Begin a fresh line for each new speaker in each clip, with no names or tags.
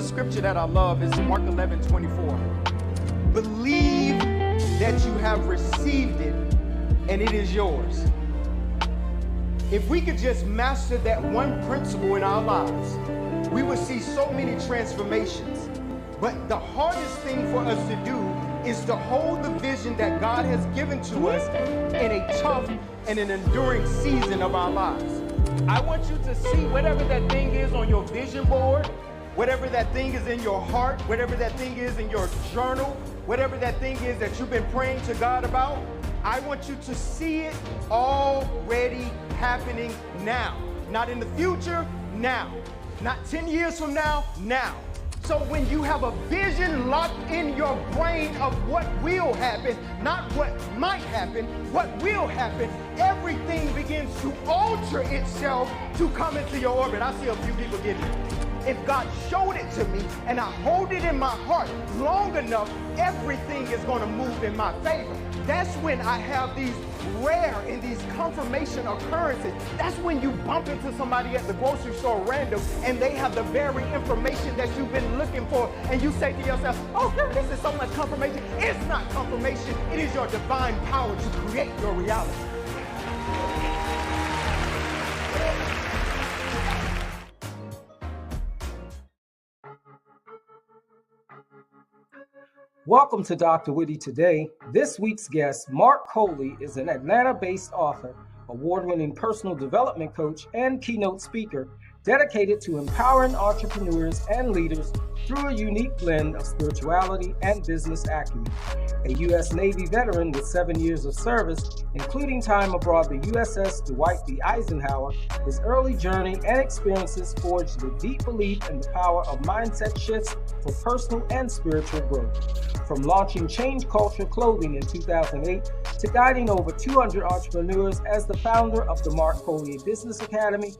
scripture that I love is Mark 11:24. Believe that you have received it and it is yours. If we could just master that one principle in our lives, we would see so many transformations. But the hardest thing for us to do is to hold the vision that God has given to us in a tough and an enduring season of our lives. I want you to see whatever that thing is on your vision board, whatever that thing is in your heart, whatever that thing is in your journal, whatever that thing is that you've been praying to God about. I want you to see it already happening now. Not in the future, now. Not 10 years from now, now. So when you have a vision locked in your brain of what will happen, not what might happen, what will happen, everything begins to alter itself to come into your orbit. I see a few people getting it. If God showed it to me and I hold it in my heart long enough, everything is going to move in my favor. That's when I have these rare and these confirmation occurrences. That's when you bump into somebody at the grocery store random and they have the very information that you've been looking for, and you say to yourself, oh, this is so much confirmation. It's not confirmation. It is your divine power to create your reality.
Welcome to Dr. Whitty Today. This week's guest, Mark Coley, is an Atlanta-based author, award-winning personal development coach, and keynote speaker dedicated to empowering entrepreneurs and leaders through a unique blend of spirituality and business acumen. A U.S. Navy veteran with 7 years of service, including time aboard the USS DrWhitty Eisenhower, his early journey and experiences forged a deep belief in the power of mindset shifts for personal and spiritual growth. From launching Change Culture Clothing in 2008 to guiding over 200 entrepreneurs as the founder of the Mark Coley Business Academy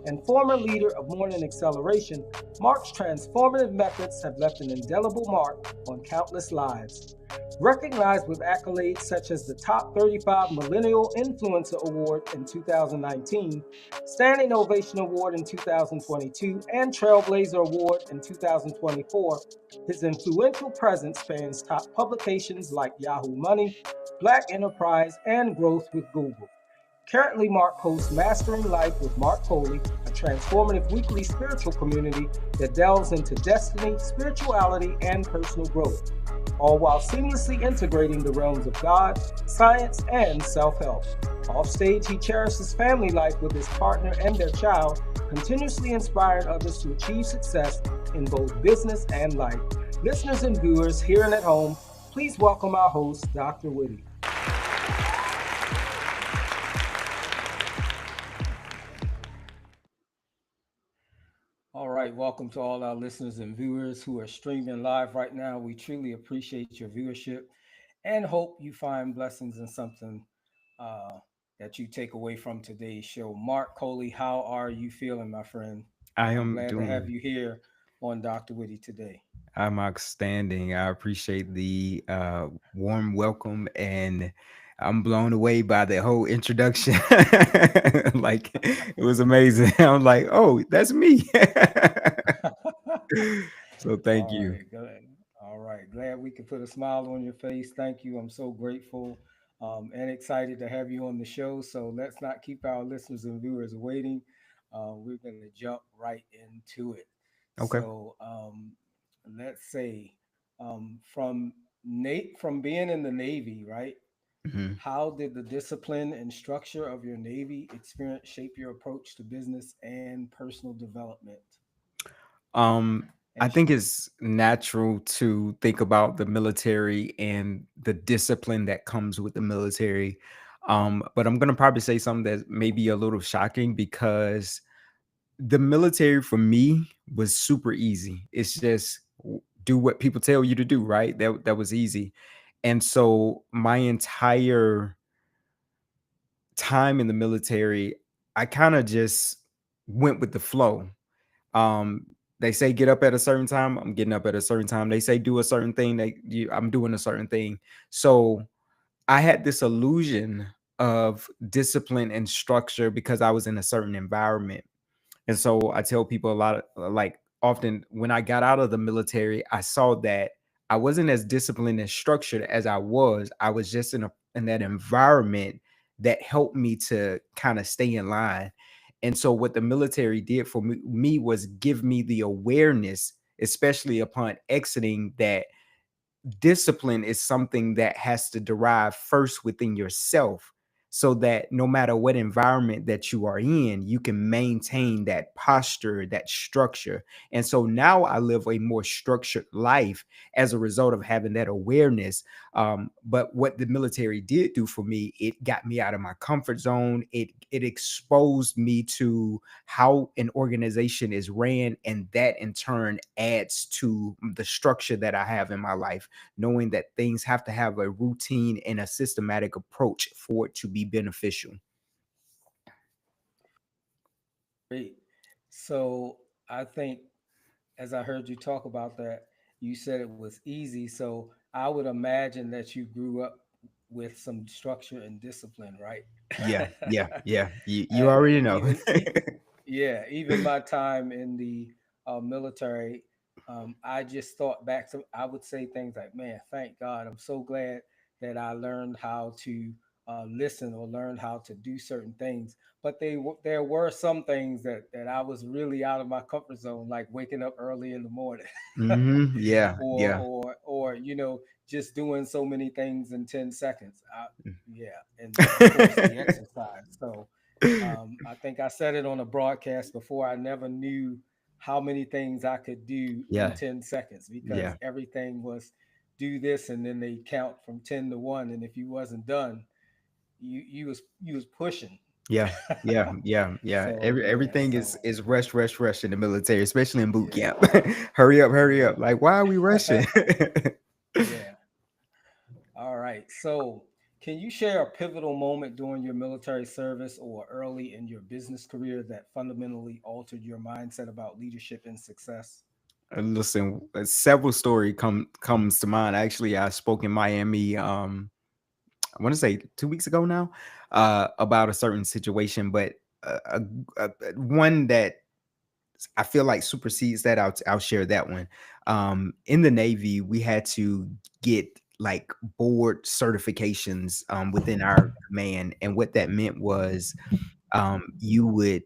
and former leader of Morning Acceleration, Mark's transformative methods have left an indelible mark on countless lives. Recognized with accolades such as the Top 35 Millennial Influencer Award in 2019, Standing Ovation Award in 2022, and Trailblazer Award in 2024, his influential presence spans top publications like Yahoo Money, Black Enterprise, and Growth with Google. Currently, Mark hosts Mastering Life with Mark Coley, a transformative weekly spiritual community that delves into destiny, spirituality, and personal growth, all while seamlessly integrating the realms of God, science, and self-help. Offstage, he cherishes family life with his partner and their child, continuously inspiring others to achieve success in both business and life. Listeners and viewers here and at home, please welcome our host, Dr. Whitty. All right, welcome to all our listeners and viewers who are streaming live right now. We truly appreciate your viewership and hope you find blessings in something that you take away from today's show. Mark Coley, how are you feeling, my friend? I'm glad to have you here on Dr. Whitty Today.
I'm outstanding. I appreciate the warm welcome, and I'm blown away by the whole introduction. Like, it was amazing. I'm like, oh, that's me. So thank you.
All right. Glad we could put a smile on your face. Thank you. I'm so grateful and excited to have you on the show. So let's not keep our listeners and viewers waiting. We're going to jump right into it.
Okay.
So let's say from being in the Navy, right?
Mm-hmm.
How did the discipline and structure of your Navy experience shape your approach to business and personal development?
I think it's natural to think about the military and the discipline that comes with the military. But I'm going to probably say something that may be a little shocking, because the military for me was super easy. It's just do what people tell you to do, right? That was easy. And so my entire time in the military, I kind of just went with the flow. They say get up at a certain time, I'm getting up at a certain time. They say do a certain thing, I'm doing a certain thing. So I had this illusion of discipline and structure because I was in a certain environment. And so I tell people a lot of, like, often when I got out of the military, I saw that I wasn't as disciplined and structured as I was. I was just in that environment that helped me to kind of stay in line. And so what the military did for me was give me the awareness, especially upon exiting, that discipline is something that has to derive first within yourself, so that no matter what environment that you are in, you can maintain that posture, that structure. And so now I live a more structured life as a result of having that awareness. But what the military did do for me, it got me out of my comfort zone. It exposed me to how an organization is ran, and that in turn adds to the structure that I have in my life, knowing that things have to have a routine and a systematic approach for it to be beneficial.
Great. So I think as I heard you talk about that, you said it was easy. So I would imagine that you grew up with some structure and discipline, right?
Yeah, yeah, yeah. You
uh,
already know.
even Yeah, even my time in the military, I just thought back to, I would say things like, man, thank God. I'm so glad that I learned how to listen or learned how to do certain things. But there were some things that I was really out of my comfort zone, like waking up early in the morning,
Yeah, yeah.
or just doing so many things in 10 seconds. Yeah, and of course the exercise. So I think I said it on a broadcast before. I never knew how many things I could do in
Yeah,
10 seconds because
yeah,
everything was do this and then they count from 10 to 1, and if you wasn't done, you was pushing.
yeah, yeah, yeah, yeah.
So yeah,
Everything
so
is rush, rush, rush in the military, especially in boot
yeah,
camp. Hurry up, hurry up.
yeah,
Like, why are we rushing?
yeah. All right. So can you share a pivotal moment during your military service or early in your business career that fundamentally altered your mindset about leadership and success?
Listen, several story comes to mind. Actually, I spoke in Miami. I want to say 2 weeks ago now, about a certain situation, but one that I feel like supersedes that. I'll share that one. In the Navy, we had to get like board certifications within our command, and what that meant was you would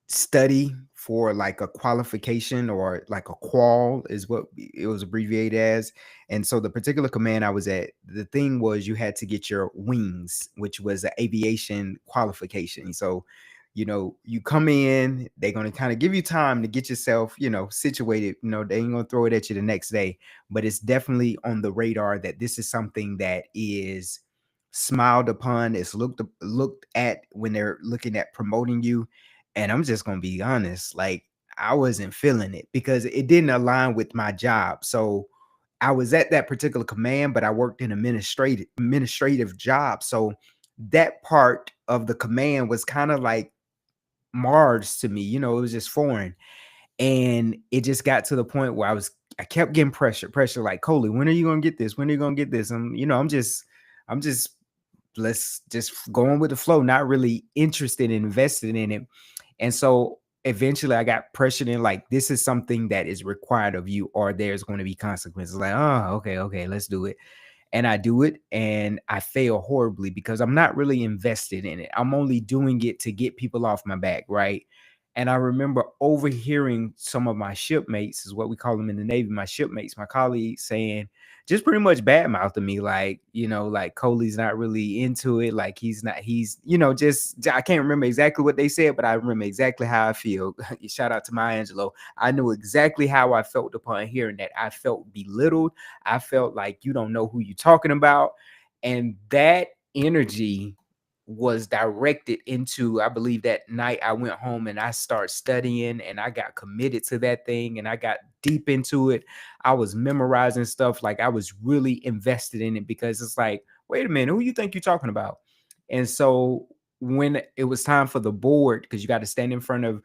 study for like a qualification, or like a qual is what it was abbreviated as. And so the particular command I was at, the thing was you had to get your wings, which was an aviation qualification. So you come in, they're going to kind of give you time to get yourself situated. They ain't going to throw it at you the next day, but it's definitely on the radar that this is something that is smiled upon. It's looked at when they're looking at promoting you. And I'm just gonna be honest, like I wasn't feeling it because it didn't align with my job. So I was at that particular command, but I worked in administrative job. So that part of the command was kind of like Mars to me. It was just foreign. And it just got to the point where I kept getting pressure, like, Coley, when are you gonna get this? When are you gonna get this? And I'm just let's just going with the flow, not really interested in invested in it. And so eventually I got pressured in, like, this is something that is required of you, or there's going to be consequences. Like, oh, okay, let's do it. And I do it, and I fail horribly because I'm not really invested in it. I'm only doing it to get people off my back, right? And I remember overhearing some of my shipmates, is what we call them in the Navy, my shipmates, my colleagues, saying just pretty much badmouthing me, like, like Coley's not really into it. Like just, I can't remember exactly what they said, but I remember exactly how I feel. Shout out to Maya Angelou. I knew exactly how I felt upon hearing that. I felt belittled. I felt like you don't know who you're talking about. And that energy was directed into, I believe that night I went home and I started studying, and I got committed to that thing, and I got deep into it. I was memorizing stuff. Like, I was really invested in it, because it's like, wait a minute, who you think you're talking about? And so when it was time for the board, because you got to stand in front of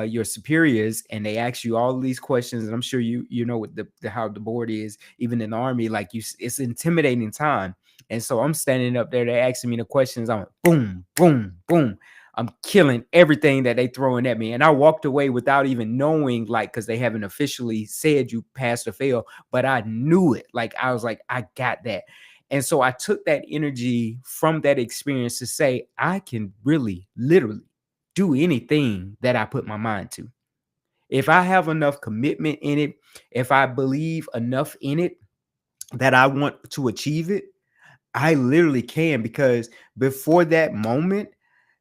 your superiors, and they ask you all of these questions, and I'm sure you know what how the board is, even in the Army, like, it's intimidating time. And so I'm standing up there, they're asking me the questions. I'm boom, boom, boom. I'm killing everything that they throwing at me. And I walked away without even knowing, like, because they haven't officially said you passed or fail, but I knew it. Like, I was like, I got that. And so I took that energy from that experience to say, I can really, literally do anything that I put my mind to. If I have enough commitment in it, if I believe enough in it that I want to achieve it, I literally can, because before that moment,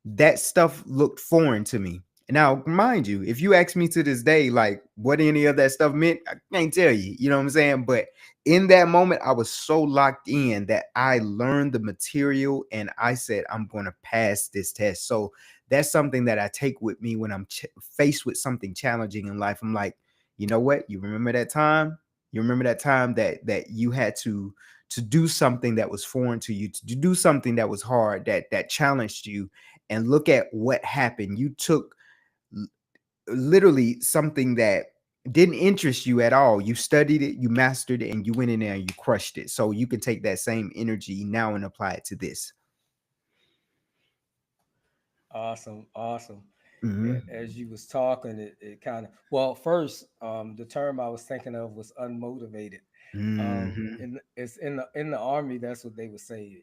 that stuff looked foreign to me. Now, mind you, if you ask me to this day, like what any of that stuff meant, I can't tell you, you know what I'm saying? But in that moment, I was so locked in that I learned the material and I said, I'm going to pass this test. So that's something that I take with me when I'm faced with something challenging in life. I'm like, you know what? You remember that time? You remember that time that you had to do something that was foreign to you, to do something that was hard, that challenged you, and look at what happened. You took literally something that didn't interest you at all. You studied it, you mastered it, and you went in there and you crushed it. So you can take that same energy now and apply it to this.
Awesome, awesome.
Mm-hmm.
As you was talking, it kind of, well, first, the term I was thinking of was unmotivated.
Mm-hmm.
And it's in the army. That's what they would say.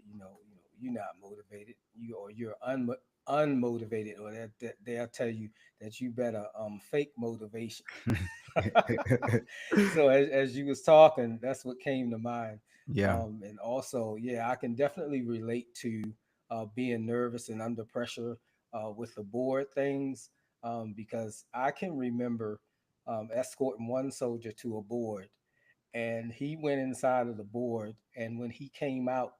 You're not motivated. You're unmotivated, or that they'll tell you that you better fake motivation. So as you was talking, that's what came to mind.
Yeah.
And also, yeah, I can definitely relate to being nervous and under pressure with the board things, because I can remember escorting one soldier to a board, and he went inside of the board, and when he came out,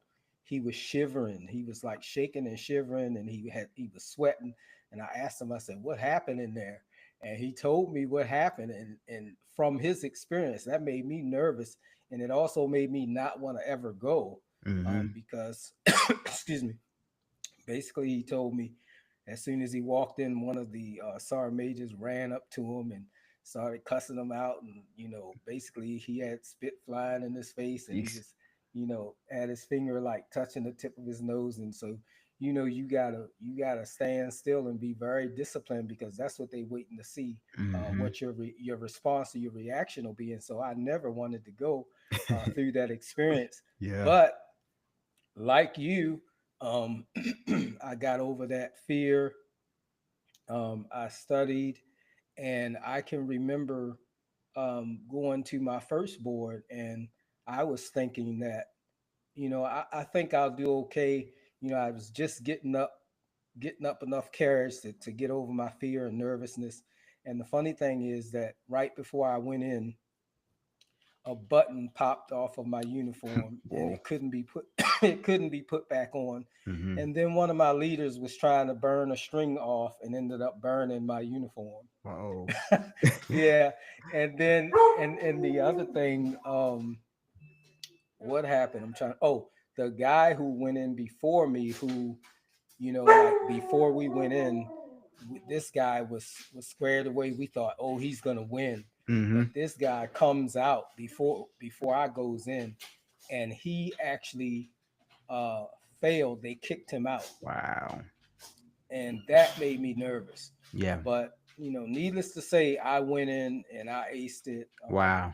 he was shivering. He was like shaking and shivering, and he was sweating. And I asked him, I said, what happened in there? And he told me what happened, and from his experience, that made me nervous, and it also made me not want to ever go,
Mm-hmm.
because excuse me, basically he told me as soon as he walked in, one of the sergeant majors ran up to him and started cussing him out, and basically he had spit flying in his face, and he
Yes.
just had his finger like touching the tip of his nose. And so you gotta stand still and be very disciplined, because that's what they waiting to see,
Mm-hmm.
what your response or your reaction will be. And so I never wanted to go through that experience,
Yeah.
but like you, um, I got over that fear. I studied, and I can remember going to my first board, and I was thinking that, I think I'll do okay. I was just getting up enough courage to get over my fear and nervousness. And the funny thing is that right before I went in, a button popped off of my uniform, and
Whoa.
it couldn't be put it couldn't be put back on.
Mm-hmm.
And then one of my leaders was trying to burn a string off and ended up burning my uniform.
Whoa.
Yeah. And then and the other thing, what happened, the guy who went in before me, who, like before we went in, this guy was squared away. We thought, oh, he's gonna win.
Mm-hmm.
But this guy comes out before I goes in, and he actually uh failed. They kicked him out,
Wow.
and that made me nervous.
Yeah.
But needless to say, I went in and I aced it.
Wow.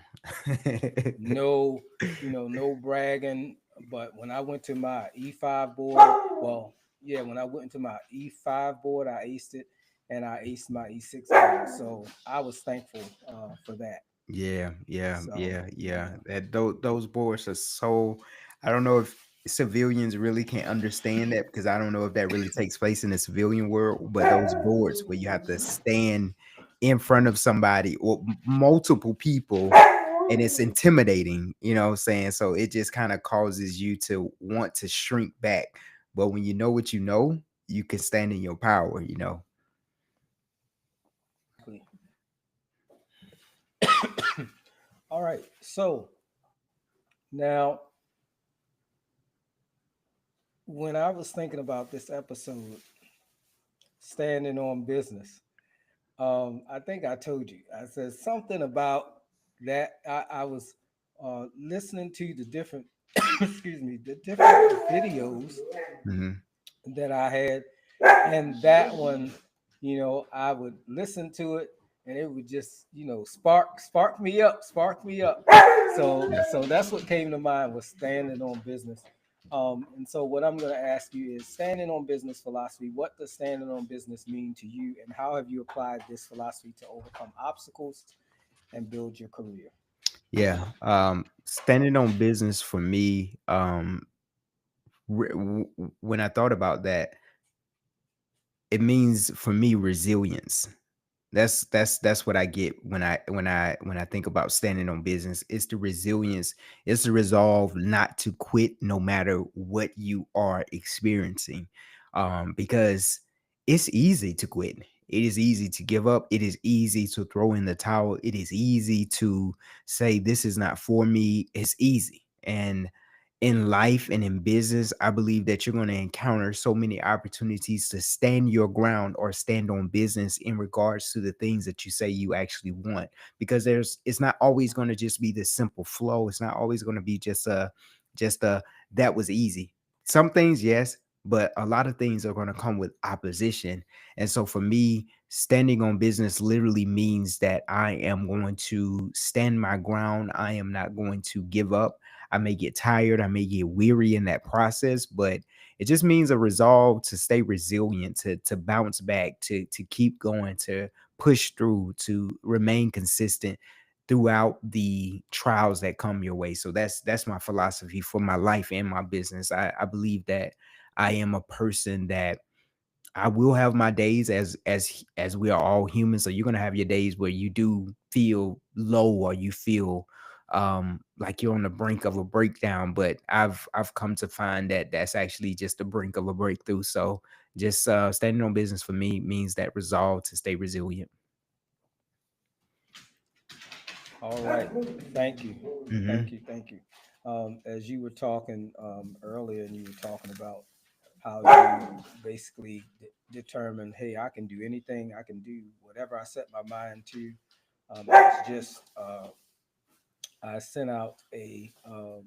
No, no bragging. But when I went to my E5 board, well, yeah, when I went into my E5 board, I aced it, and I aced my E6 board. So I was thankful for that.
Yeah, yeah,
So
yeah, yeah.
yeah,
That those boards are so. I don't know if civilians really can understand that, because I don't know if that really takes place in the civilian world. But those boards where you have to stand in front of somebody or multiple people, and it's intimidating. You know what I'm saying? So it just kind of causes you to want to shrink back. But when you know what you know, you can stand in your power. You know.
exactly. All right. So now, when I was thinking about this episode, standing on business, I think I told you. I said something about that. I was listening to the different, excuse me, the different videos
Mm-hmm.
that I had, And that one, I would listen to it, and it would just, spark me up, spark me up. So that's what came to mind was standing on business. And so what I'm going to ask you is standing on business philosophy. What does standing on business mean to you, and how have you applied this philosophy to overcome obstacles and build your career?
Yeah. Standing on business for me, when I thought about that, it means for me resilience. That's what I get when I think about standing on business. It's the resilience, it's the resolve not to quit no matter what you are experiencing. Because it's easy to quit. It is easy to give up. It is easy to throw in the towel. It is easy to say this is not for me. It's easy. And in life and in business, I believe that you're going to encounter so many opportunities to stand your ground or stand on business in regards to the things that you say you actually want. Because it's not always going to just be this simple flow. It's not always going to be just a that was easy. Some things, yes, but a lot of things are going to come with opposition. And so for me, standing on business literally means that I am going to stand my ground. I am not going to give up. I may get tired, I may get weary in that process, but it just means a resolve to stay resilient, to bounce back, to keep going, to push through, to remain consistent throughout the trials that come your way. So that's my philosophy for my life and my business. I believe that I am a person that I will have my days as we are all humans. So you're gonna have your days where you do feel low or you feel like you're on the brink of a breakdown. But I've come to find that that's actually just the brink of a breakthrough. So just standing on business for me means that resolve to stay resilient.
All right. Thank you.
Hmm.
Thank you. Thank you. As you were talking earlier, and you were talking about how you basically determine, hey, I can do anything, I can do whatever I set my mind to. It's just, I sent out a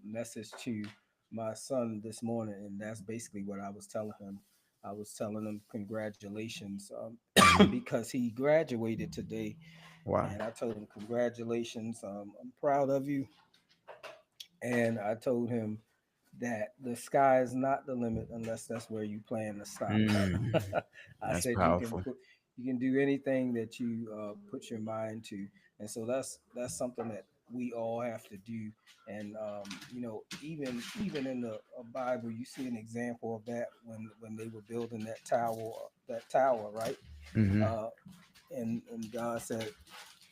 message to my son this morning, and that's basically what I was telling him. I was telling him congratulations
Hmm.
because he graduated today,
Wow.
and I told him congratulations. I'm proud of you, and I told him that the sky is not the limit unless that's where you plan to stop.
Mm,
I
that's
said
powerful.
you can do anything that you put your mind to, and so that's something that we all have to do. And even in the Bible, you see an example of that when they were building that tower, right?
Hmm.
Uh, and God said,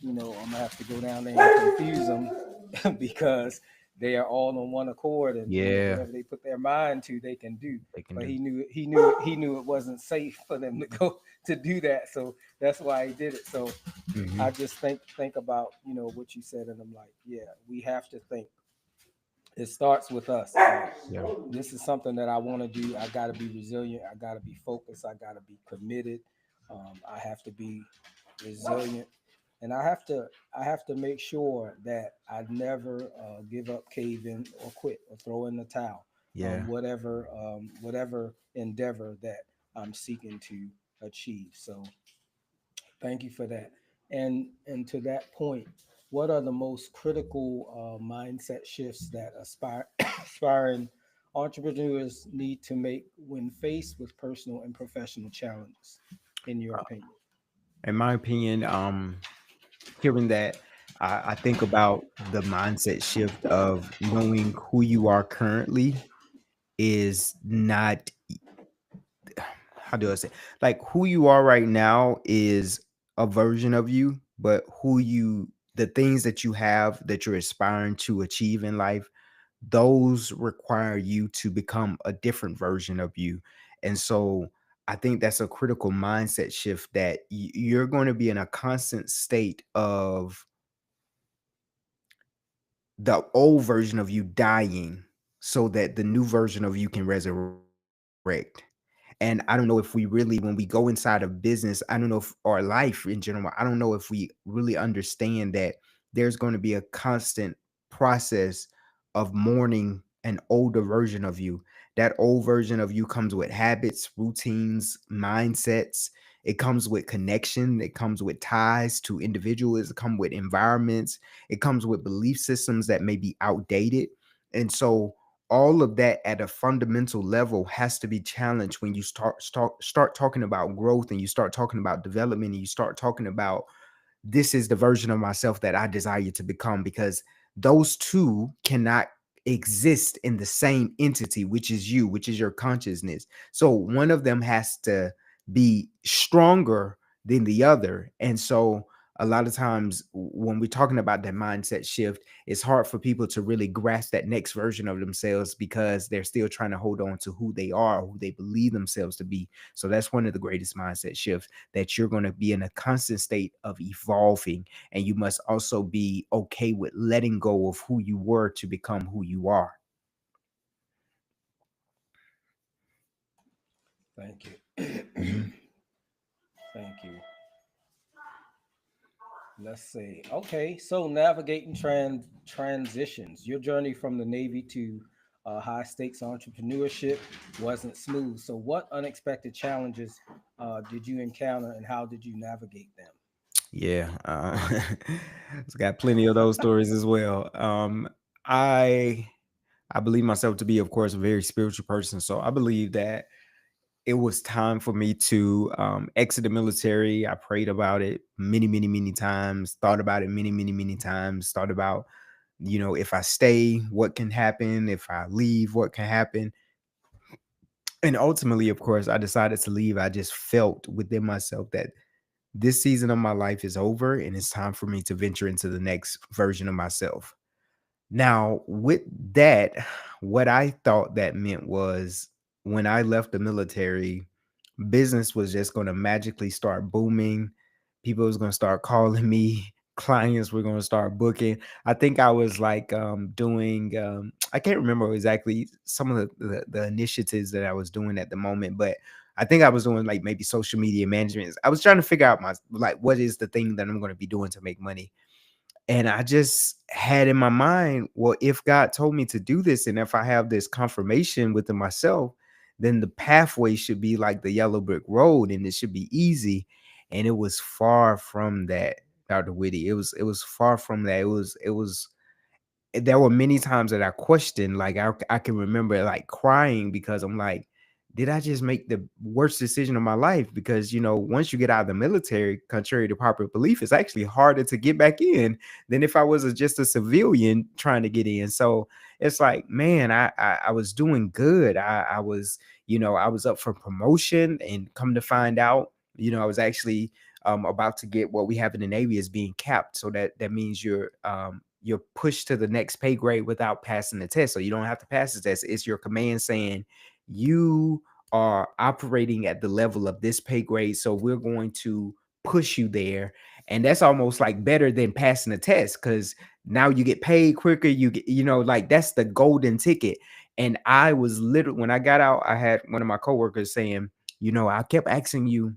I'm gonna have to go down there and confuse them because they are all on one accord, and
Yeah,
whatever they put their mind to, they can do.
they can
But
do.
he knew it wasn't safe for them to go to do that, so that's why he did it. So
Hmm.
I just think about what you said, and I'm like, yeah, we have to think. It starts with us.
Yeah.
This is something that I want to do. I got to be resilient. I got to be focused. I got to be committed. I have to be resilient, and I have to make sure that I never give up, cave in, or quit, or throw in the towel on
Yeah.
whatever endeavor that I'm seeking to achieve. So thank you for that. And to that point, what are the most critical mindset shifts that aspiring entrepreneurs need to make when faced with personal and professional challenges, in your opinion?
In my opinion, hearing that, I think about the mindset shift of knowing who you are currently is not, how do I say, like who you are right now is a version of you, but the things that you have that you're aspiring to achieve in life, those require you to become a different version of you. And so I think that's a critical mindset shift that you're going to be in a constant state of the old version of you dying so that the new version of you can resurrect. And I don't know if we really, when we go inside of business, I don't know if, or life in general, I don't know if we really understand that there's going to be a constant process of mourning an older version of you. That old version of you comes with habits, routines, mindsets. It comes with connection. It comes with ties to individuals. It comes with environments. It comes with belief systems that may be outdated. And so all of that at a fundamental level has to be challenged when you start talking about growth, and you start talking about development, and you start talking about, this is the version of myself that I desire to become, because those two cannot exist in the same entity, which is you, which is your consciousness. So one of them has to be stronger than the other. And so a lot of times when we're talking about that mindset shift, it's hard for people to really grasp that next version of themselves, because they're still trying to hold on to who they are, who they believe themselves to be. So that's one of the greatest mindset shifts, that you're going to be in a constant state of evolving, and you must also be okay with letting go of who you were to become who you are.
Thank you.
Mhm.
Thank you. Let's see. Okay, so navigating transitions. Your journey from the Navy to high stakes entrepreneurship wasn't smooth. So, what unexpected challenges did you encounter, and how did you navigate them?
Yeah, it's got plenty of those stories as well. I I believe myself to be, of course, a very spiritual person. So I believe that it was time for me to exit the military. I prayed about it many, many, many times, thought about it many, many, many times, thought about, if I stay, what can happen? If I leave, what can happen? And ultimately, of course, I decided to leave. I just felt within myself that this season of my life is over, and it's time for me to venture into the next version of myself. Now, with that, what I thought that meant was, when I left the military, business was just going to magically start booming. People was going to start calling me. Clients were going to start booking. I think I was like doing, I can't remember exactly some of the initiatives that I was doing at the moment, but I think I was doing like maybe social media management. I was trying to figure out what is the thing that I'm going to be doing to make money. And I just had in my mind, well, if God told me to do this, and if I have this confirmation within myself, then the pathway should be like the yellow brick road, and it should be easy. And it was far from that, Dr. Whitty. It was far from that. It was there were many times that I questioned, like I can remember like crying, because I'm like, did I just make the worst decision of my life? Because once you get out of the military, contrary to popular belief, it's actually harder to get back in than if I was just a civilian trying to get in. So it's like, man, I was doing good. I was, I was up for promotion, and come to find out, I was actually about to get what we have in the Navy is being capped. So that means you're pushed to the next pay grade without passing the test. So you don't have to pass the test. It's your command saying, you are operating at the level of this pay grade, so we're going to push you there. And that's almost like better than passing the test, because now you get paid quicker. You get, like that's the golden ticket. And I was literally, when I got out, I had one of my coworkers saying, I kept asking you,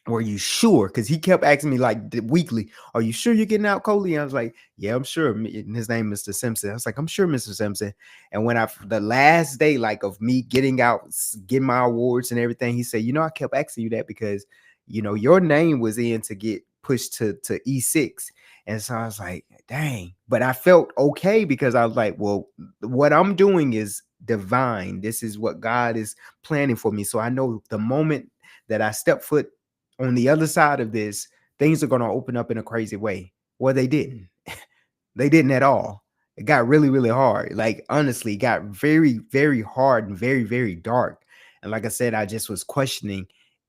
were you sure? Because he kept asking me like weekly, are you sure you're getting out, Coley? I was like, yeah, I'm sure. And his name is Mr. Simpson. I was like, I'm sure, Mr. Simpson. And when the last day, like of me getting out, getting my awards and everything, he said, I kept asking you that because, your name was in to get pushed to E6. And so I was like, dang. But I felt okay, because I was like, well, what I'm doing is divine. This is what God is planning for me. So I know the moment that I step foot on the other side of this, things are going to open up in a crazy way. Well, they didn't. They didn't at all. It got really, really hard. Like, honestly, it got very, very hard and very, very dark. And like I said, I just was questioning,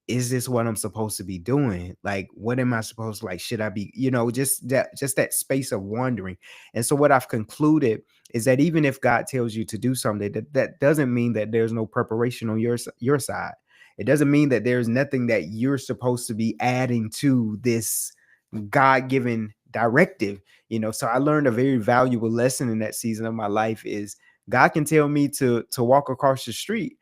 is this what I'm supposed to be doing? Like, what am I supposed to, like, should I be, just that space of wondering. And so what I've concluded is that even if God tells you to do something, that doesn't mean that there's no preparation on your side. It doesn't mean that there's nothing that you're supposed to be adding to this God-given directive. So I learned a very valuable lesson in that season of my life is, God can tell me to walk across the street,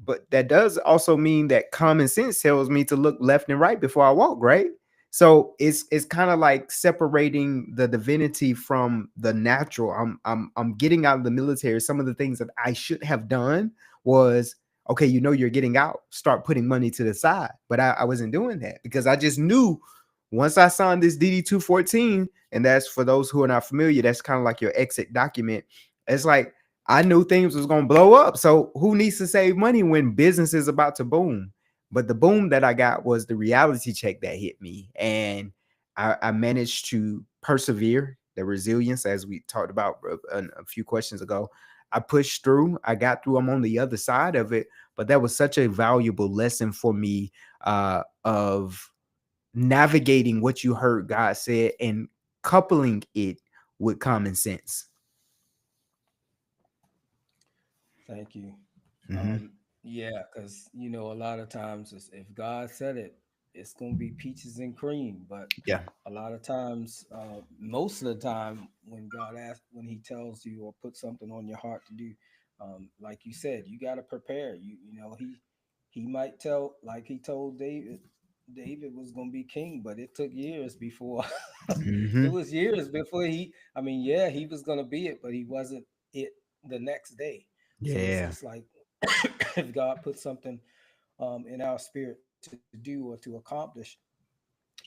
but that does also mean that common sense tells me to look left and right before I walk, right? So it's kind of like separating the divinity from the natural. I'm getting out of the military. Some of the things that I should have done was, okay, you're getting out, start putting money to the side. But I wasn't doing that because I just knew once I signed this DD 214, and that's for those who are not familiar, that's kind of like your exit document. It's like I knew things was gonna blow up. So who needs to save money when business is about to boom? But the boom that I got was the reality check that hit me. And I managed to persevere, the resilience, as we talked about a few questions ago. I pushed through, I got through, I'm on the other side of it. But that was such a valuable lesson for me of navigating what you heard God said and coupling it with common sense.
Thank you.
Mm-hmm.
Yeah, because a lot of times if God said it, it's gonna be peaches and cream. But
Yeah.
a lot of times, most of the time, when He tells you or puts something on your heart to do, like you said, you got to prepare. He might tell, like He told David. David was gonna be king, but it took years before. It
Mm-hmm.
was years before he. I mean, yeah, he was gonna be it, but he wasn't it the next day. So
Yeah.
it's like if God puts something in our spirit to do or to accomplish,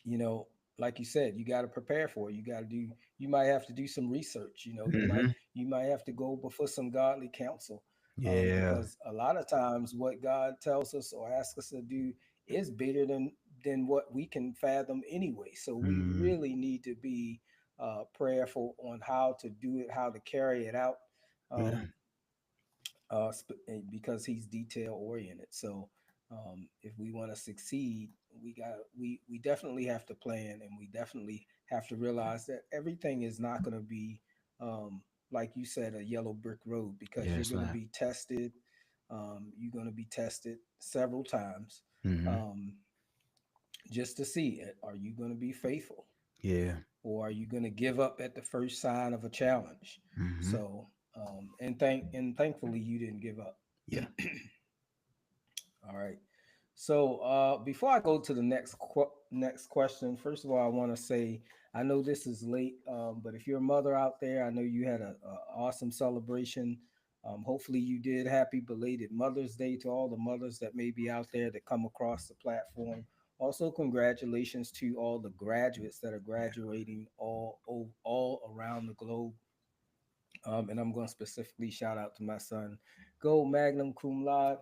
you know, like you said, you got to prepare for it. You might have to do some research.
Mm-hmm.
You might have to go before some godly counsel,
Yeah.
because a lot of times what God tells us or asks us to do is bigger than what we can fathom anyway. So we
Mm.
really need to be prayerful on how to do it, how to carry it out.
Yeah.
Um, because he's detail oriented. So if we want to succeed, we definitely have to plan, and we definitely have to realize that everything is not going to be like you said, a yellow brick road, because you're
Yes,
going to
man.
be tested. You're going to be tested several times,
Mm-hmm.
um, just to see are you going to be faithful,
Yeah.
or are you going to give up at the first sign of a challenge?
Mm-hmm.
So thankfully you didn't give up.
Yeah.
All right. So before I go to the next question, first of all, I want to say I know this is late, but if you're a mother out there, I know you had a awesome celebration. Hopefully, you did. Happy belated Mother's Day to all the mothers that may be out there that come across the platform. Also, congratulations to all the graduates that are graduating all around the globe. And I'm going to specifically shout out to my son, Go Magnum Cum Laude.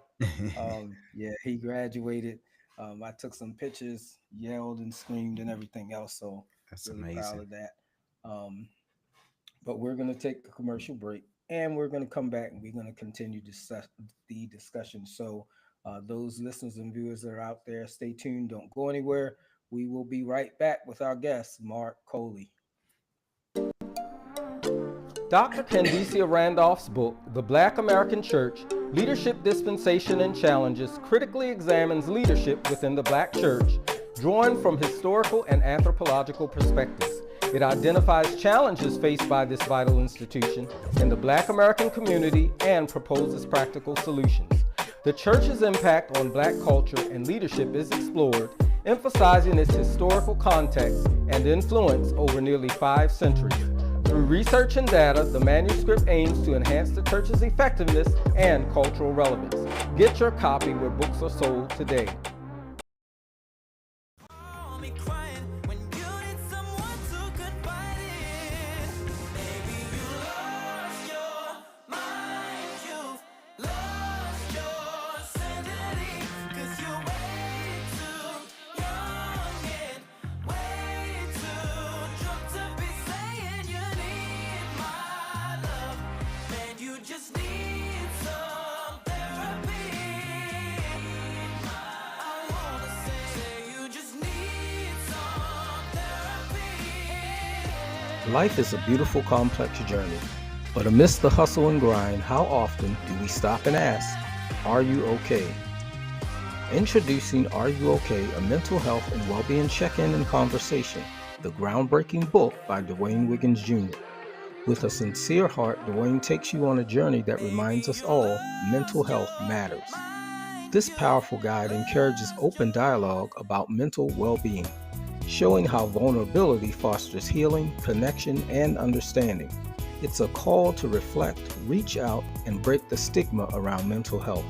Yeah, he graduated. I took some pictures, yelled and screamed and everything else. So
That's
really proud
amazing.
of that. Um, but we're going to take a commercial break, and we're going to come back and we're going to continue the discussion. So those listeners and viewers that are out there, stay tuned. Don't go anywhere. We will be right back with our guest, Mark Coley. Dr. Candicia Randolph's book, The Black American Church, Leadership Dispensation and Challenges, critically examines leadership within the Black church, drawing from historical and anthropological perspectives. It identifies challenges faced by this vital institution in the Black American community and proposes practical solutions. The church's impact on Black culture and leadership is explored, emphasizing its historical context and influence over nearly 5 centuries. Through research and data, the manuscript aims to enhance the church's effectiveness and cultural relevance. Get your copy where books are sold today. Life is a beautiful, complex journey, but amidst the hustle and grind, how often do we stop and ask, are you okay? Introducing Are You Okay? A mental health and well-being check-in and conversation, the groundbreaking book by Dwayne Wiggins Jr. With a sincere heart, Dwayne takes you on a journey that reminds us all mental health matters. This powerful guide encourages open dialogue about mental well-being. showing how vulnerability fosters healing, connection, and understanding. It's a call to reflect, reach out, and break the stigma around mental health.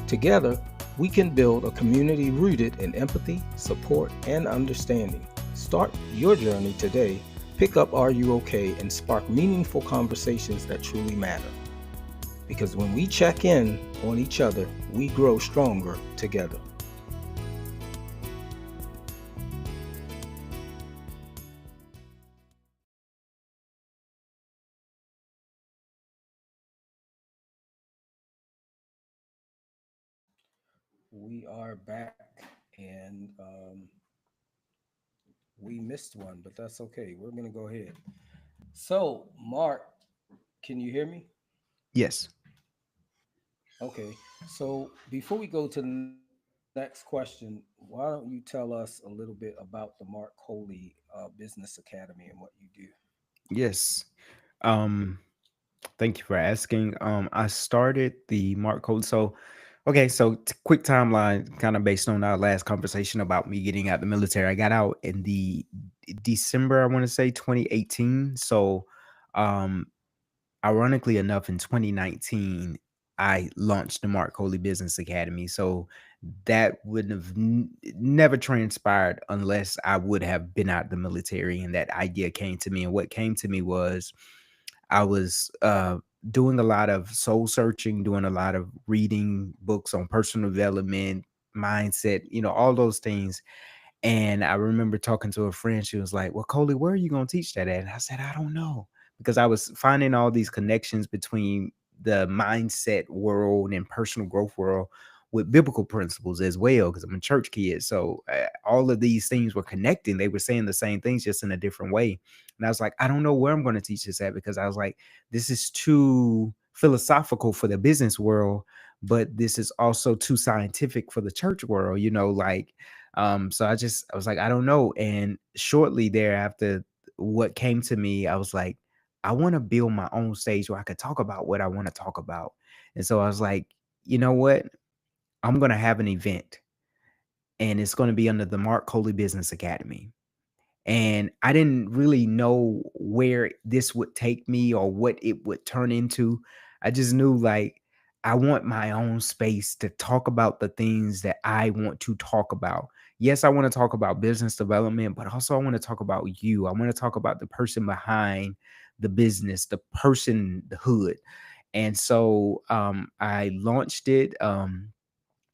Together, we can build a community rooted in empathy, support, and understanding. Start your journey today. Pick up Are You OK and spark meaningful conversations that truly matter. Because when we check in on each other, we grow stronger together. We are back, and we missed one, but that's okay. We're going to go ahead. So, Mark, can you hear me?
Yes.
Okay. So, before we go to the next question, why don't you tell us a little bit about the Mark Coley Business Academy and what you do?
Yes. Um, Thank you for asking. I started the Mark Code. So, okay, so quick timeline, kind of based on our last conversation about me getting out the military. I got out in the December, I want to say 2018. So, um, ironically enough, in 2019, I launched the Mark Coley Business Academy. So that would have never transpired unless I would have been out the military and that idea came to me. And what came to me was I was doing a lot of soul searching, doing a lot of reading books on personal development, mindset, all those things. And I remember talking to a friend. She was like, "Well, Coley, where are you going to teach that at?" And I said, "I don't know." Because I was finding all these connections between the mindset world and personal growth world with biblical principles as well, because I'm a church kid. So all of these things were connecting. They were saying the same things, just in a different way. And I was like, I don't know where I'm going to teach this at, because I was like, this is too philosophical for the business world, but this is also too scientific for the church world, like so I was like, I don't know. And shortly thereafter, what came to me, I was like, I want to build my own stage where I could talk about what I want to talk about. And so I was like, you know what? I'm going to have an event, and it's going to be under the Mark Coley Business Academy. And I didn't really know where this would take me or what it would turn into. I just knew, like, I want my own space to talk about the things that I want to talk about. Yes, I want to talk about business development, but also I want to talk about you. I want to talk about the person behind the business, the person, the hood. And so I launched it.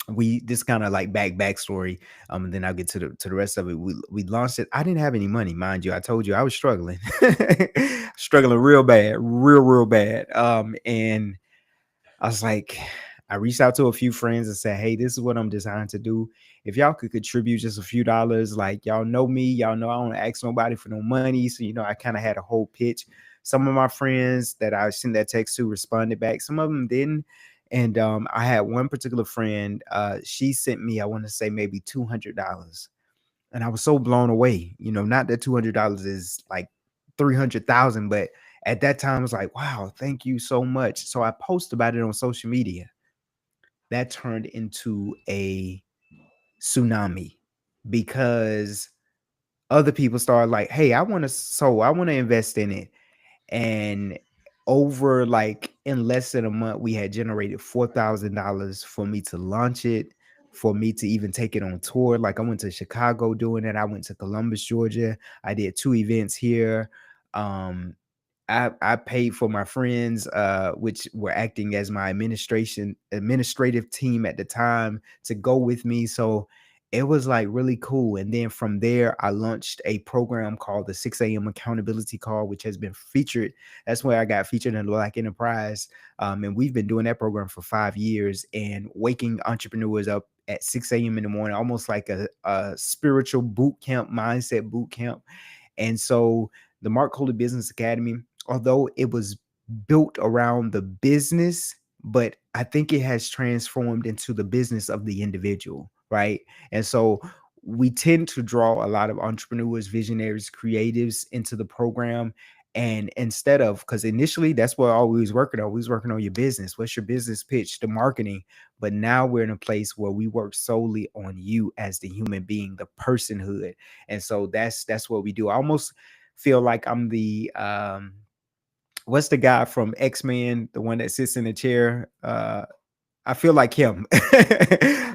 We This kind of like backstory, and then I'll get to the rest of it. We launched it. I didn't have any money, mind you. I told you I was struggling. Struggling real bad, real bad. And I was like, I reached out to a few friends and said, "Hey, this is what I'm designed to do. If y'all could contribute just a few dollars, like, y'all know me, y'all know I don't ask nobody for no money." So, I kind of had a whole pitch. Some of my friends that I sent that text to responded back. Some of them didn't. And I had one particular friend. She sent me, I want to say, maybe $200, and I was so blown away. Not that $200 is like 300,000, but at that time, I was like, wow, thank you so much. So I posted about it on social media. That turned into a tsunami, because other people started like, hey, I want to invest in it. And over, like, in less than a month, we had generated $4,000 for me to launch it, for me to even take it on tour. Like, I went to Chicago doing it. I went to Columbus, Georgia. I did 2 events here. Um, I paid for my friends, which were acting as my administrative team at the time, to go with me. So it was like really cool. And then from there, I launched a program called the 6 a.m. Accountability Call, which has been featured. That's where I got featured in the Black Enterprise. And we've been doing that program for 5 years, and waking entrepreneurs up at 6 a.m. in the morning, almost like a spiritual boot camp, mindset boot camp. And so the Mark Coley Business Academy, although it was built around the business, but I think it has transformed into the business of the individual, right? And so we tend to draw a lot of entrepreneurs, visionaries, creatives into the program. And instead of, because initially that's what all we was working on. We was working on your business. What's your business pitch, the marketing. But now we're in a place where we work solely on you as the human being, the personhood. And so that's what we do. I almost feel like I'm the what's the guy from X-Men, the one that sits in the chair? I feel like him.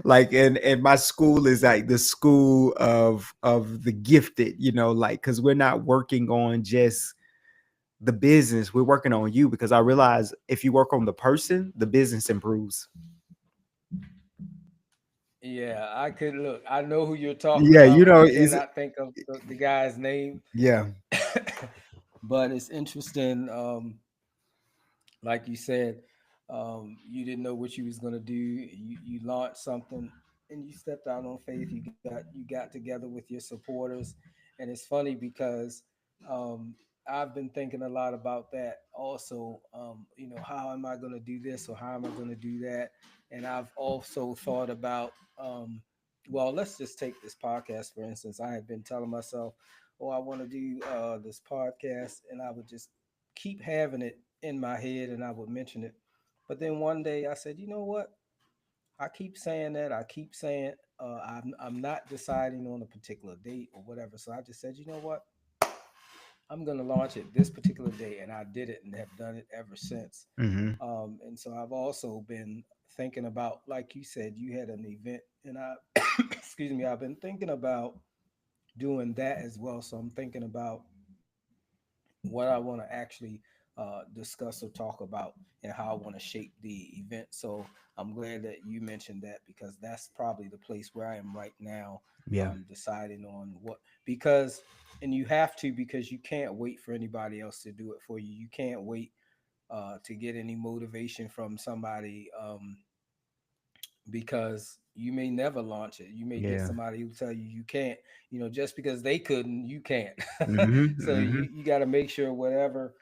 Like, and my school is like the school of the gifted, you know, like, because we're not working on just the business, we're working on you, because I realize if you work on the person, the business improves.
Yeah, I could look. I know who you're talking
Yeah, you
about.
know,
I
is
cannot think of the guy's name,
yeah,
but it's interesting. Like you said, you didn't know what you was gonna do. You launched something and you stepped out on faith. You got together with your supporters, and it's funny because um, I've been thinking a lot about that also. How am I gonna do this or how am I gonna do that? And I've also thought about well, let's just take this podcast for instance. I had been telling myself, oh, I want to do this podcast, and I would just keep having it in my head and I would mention it. But then one day I said, you know what? I keep saying that. I keep saying I'm not deciding on a particular date or whatever. So I just said, you know what? I'm going to launch it this particular day. And I did it and have done it ever since.
mm-hmm.
And so I've also been thinking about, like you said, you had an event and I, excuse me, I've been thinking about doing that as well. So I'm thinking about what I want to actually discuss or talk about and how I want to shape the event. So I'm glad that you mentioned that because that's probably the place where I am right now,
Yeah,
deciding on what, because, and you have to, because you can't wait for anybody else to do it for you. You can't wait to get any motivation from somebody. Because you may never launch it. You may get
yeah,
somebody who tell you you can't, just because they couldn't, you can't.
mm-hmm,
So
mm-hmm.
you got to make sure whatever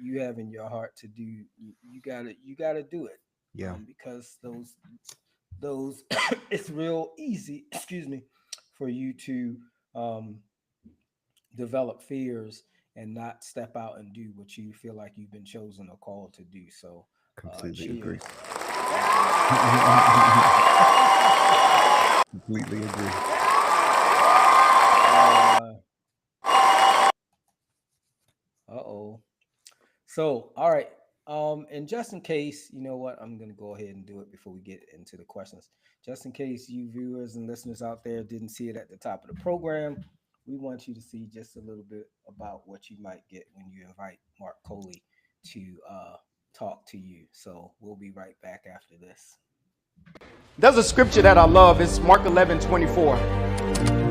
you have in your heart to do, you got to do it,
Yeah,
because those it's real easy, excuse me, for you to um, develop fears and not step out and do what you feel like you've been chosen or called to do. So
completely agree.
cheers. Thank you.
Completely agree.
Uh oh. So, all right. And just in case, you know what, I'm gonna go ahead and do it before we get into the questions. Just in case you viewers and listeners out there didn't see it at the top of the program, we want you to see just a little bit about what you might get when you invite Mark Coley to talk to you. So we'll be right back after this.
There's a scripture that I love. It's Mark 11:24.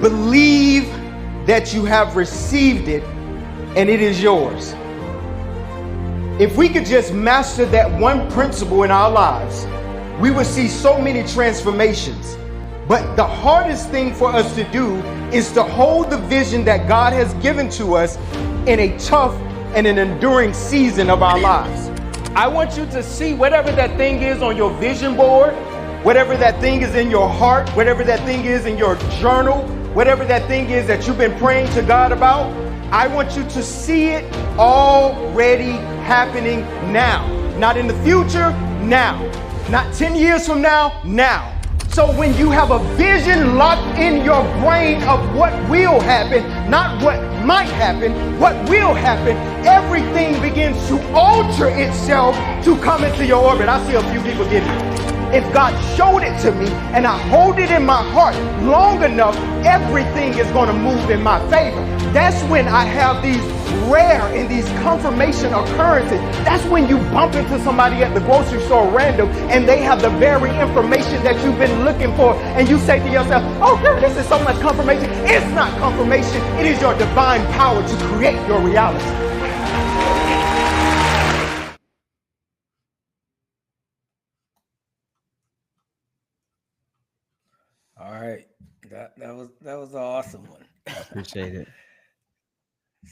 Believe that you have received it and it is yours. If we could just master that one principle in our lives, we would see so many transformations. But the hardest thing for us to do is to hold the vision that God has given to us in a tough and an enduring season of our lives. I want you to see whatever that thing is on your vision board, whatever that thing is in your heart, whatever that thing is in your journal, whatever that thing is that you've been praying to God about. I want you to see it already happening now. Not in the future, now. Not 10 years from now, now. So when you have a vision locked in your brain of what will happen, not what might happen, what will happen, everything begins to alter itself to come into your orbit. I see a few people getting it. If God showed it to me and I hold it in my heart long enough, everything is going to move in my favor. That's when I have these rare and these confirmation occurrences. That's when you bump into somebody at the grocery store random and they have the very information that you've been looking for. And you say to yourself, oh girl, this is so much confirmation. It's not confirmation. It is your divine power to create your reality.
All right. That was an awesome one.
I appreciate it.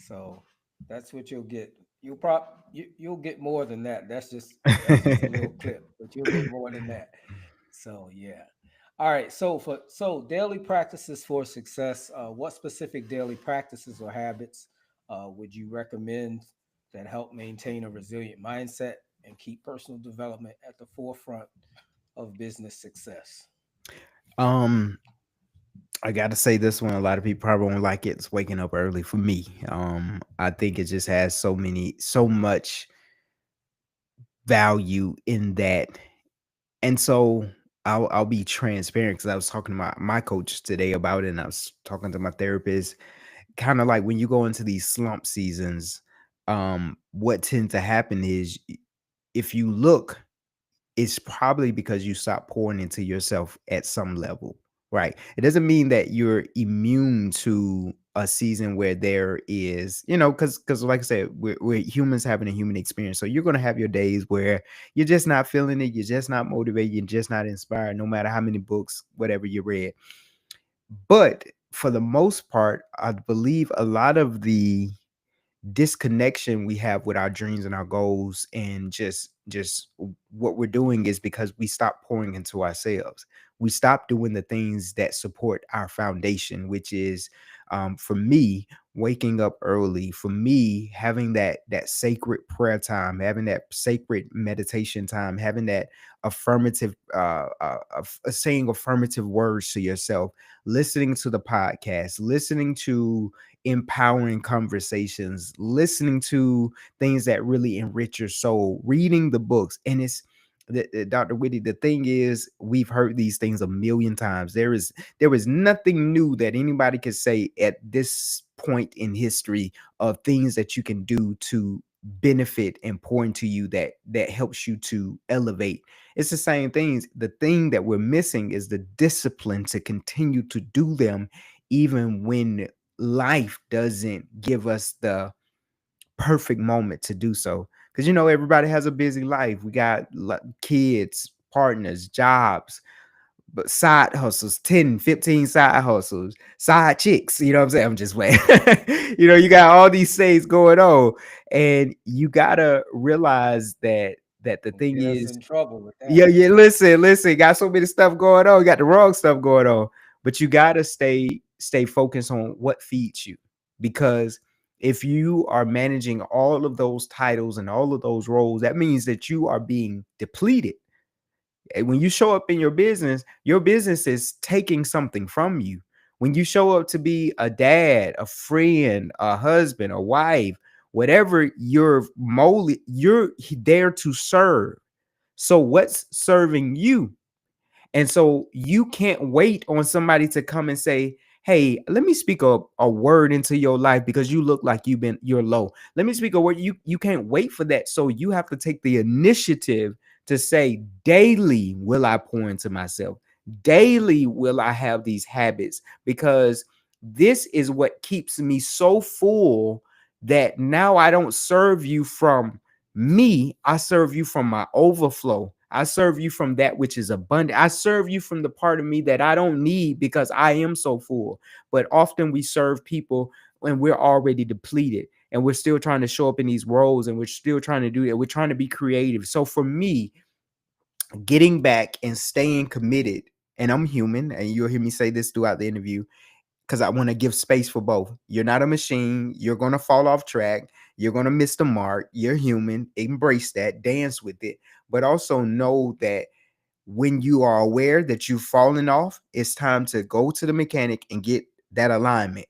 So that's what you'll get. You'll get more than that. That's just a little clip, but you'll get more than that. So yeah. All right. So daily practices for success. What specific daily practices or habits would you recommend that help maintain a resilient mindset and keep personal development at the forefront of business success?
Um, I gotta say this one. A lot of people probably won't like it. It's waking up early for me. I think it just has so much value in that. And so I'll be transparent because I was talking to my coach today about it, and I was talking to my therapist. Kind of like when you go into these slump seasons, what tends to happen is if you look, it's probably because you stop pouring into yourself at some level, right? It doesn't mean that you're immune to a season where there is, because like I said, we're humans having a human experience. So you're going to have your days where you're just not feeling it, you're just not motivated, you're just not inspired, no matter how many books, whatever you read. But for the most part, I believe a lot of the disconnection we have with our dreams and our goals and just what we're doing is because we stop pouring into ourselves. We stop doing the things that support our foundation, which is, for me, waking up early, for me, having that sacred prayer time, having that sacred meditation time, having that affirmative saying affirmative words to yourself, listening to the podcast, listening to empowering conversations, listening to things that really enrich your soul, reading the books. And it's Dr. Whitty, the thing is, we've heard these things a million times. There is nothing new that anybody could say at this point in history of things that you can do to benefit and pour into you that helps you to elevate. It's the same things. The thing that we're missing is the discipline to continue to do them even when life doesn't give us the perfect moment to do so. Because everybody has a busy life. We got kids, partners, jobs, but side hustles, 10, 15 side hustles, side chicks. You know what I'm saying? I'm just playing. You got all these things going on, and you gotta realize that the thing
Get us
is,
in trouble with
yeah,
that.
yeah. Listen. Got so many stuff going on. Got the wrong stuff going on. But you gotta stay focused on what feeds you, because if you are managing all of those titles and all of those roles, that means that you are being depleted. And when you show up in your business is taking something from you. When you show up to be a dad, a friend, a husband, a wife, whatever you're there to serve. So what's serving you? And so you can't wait on somebody to come and say, "Hey, let me speak a word into your life because you look like you're low. Let me speak a word." You can't wait for that. So you have to take the initiative to say, daily will I pour into myself. Daily will I have these habits, because this is what keeps me so full that now I don't serve you from me, I serve you from my overflow. I serve you from that which is abundant. I serve you from the part of me that I don't need because I am so full. But often we serve people when we're already depleted and we're still trying to show up in these roles and we're still trying to do it. We're trying to be creative. So for me, getting back and staying committed, and I'm human, and you'll hear me say this throughout the interview, because I want to give space for both. You're not a machine. You're going to fall off track. You're going to miss the mark. You're human. Embrace that, dance with it, but also know that when you are aware that you've fallen off, it's time to go to the mechanic and get that alignment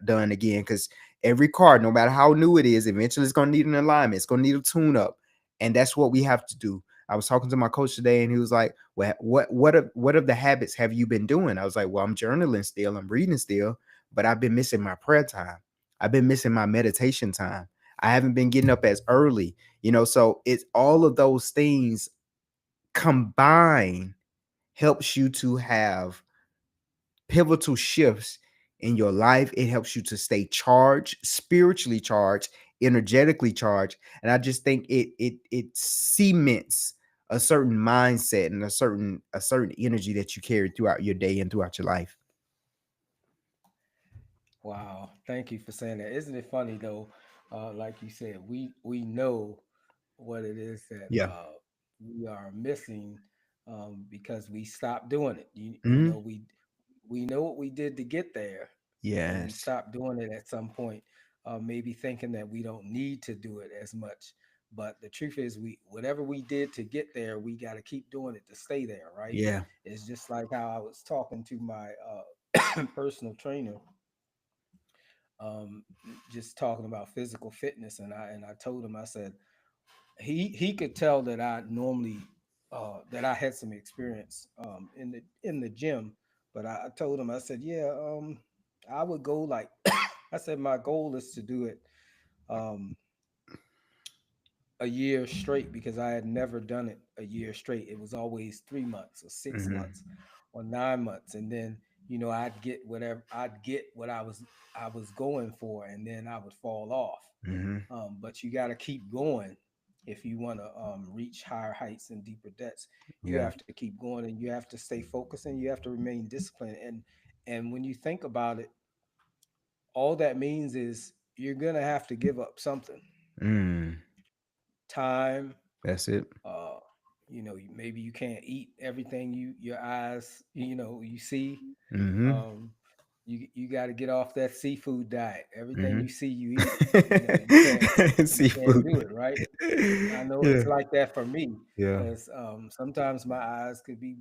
done again. Because every car, no matter how new it is, eventually it's going to need an alignment. It's going to need a tune up. And that's what we have to do. I was talking to my coach today and he was like, "Well, what of the habits have you been doing?" I was like, "Well, I'm journaling still, I'm reading still, but I've been missing my prayer time. I've been missing my meditation time. I haven't been getting up as early, so it's all of those things combined helps you to have pivotal shifts in your life. It helps you to stay charged, spiritually charged, energetically charged. And I just think it cements a certain mindset and a certain energy that you carry throughout your day and throughout your life.
Wow, thank you for saying that. Isn't it funny though? Like you said, we know what it is that
Yeah.
we are missing because we stopped doing it.
Mhm.
We know what we did to get there, and we
Yes.
stopped doing it at some point. maybe thinking that we don't need to do it as much. But the truth is, we whatever we did to get there, we got to keep doing it to stay there, right?
Yeah.
It's just like how I was talking to my personal trainer, um, just talking about physical fitness, and I told him, I said, he could tell that I normally that I had some experience in the gym, but I told him, I said, yeah, I would go like I said, my goal is to do it um, a year straight, because I had never done it a year straight. It was always 3 months or six
Hmm.
months or 9 months, and then I'd get what I was going for, and then I would fall off.
Hmm.
But you got to keep going if you want to reach higher heights and deeper depths. You
Yeah.
have to keep going, and you have to stay focused, and you have to remain disciplined. And when you think about it, all that means is you're gonna have to give up something,
Mm.
time.
That's it.
uh maybe you can't eat everything your eyes you see.
Hmm.
um you got to get off that seafood diet. Everything
Hmm.
you see you eat. You can't
Seafood.
do it, right? I know it's
Yeah.
like that for me,
Yeah.
because sometimes my eyes could be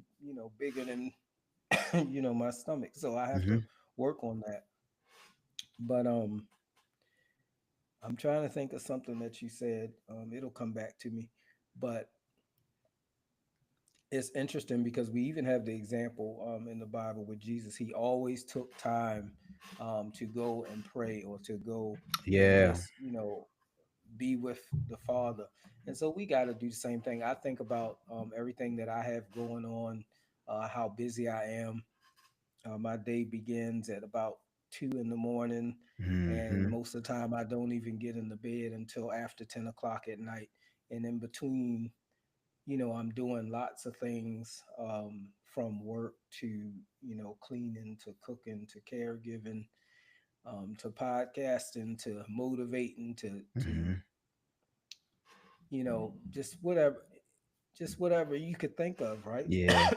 bigger than my stomach, so I have to
Hmm.
work on that. But I'm trying to think of something that you said. It'll come back to me. But it's interesting because we even have the example in the Bible with Jesus. He always took time to go and pray, or to go and
Yeah.
just be with the Father. And so we got to do the same thing. I think about everything that I have going on, how busy I am. My day begins at about 2 in the morning, and
Hmm.
most of the time I don't even get in the bed until after 10 o'clock at night. And in between, I'm doing lots of things, from work to cleaning to cooking to caregiving, to podcasting to motivating to
Hmm.
just whatever you could think of, right?
Yeah.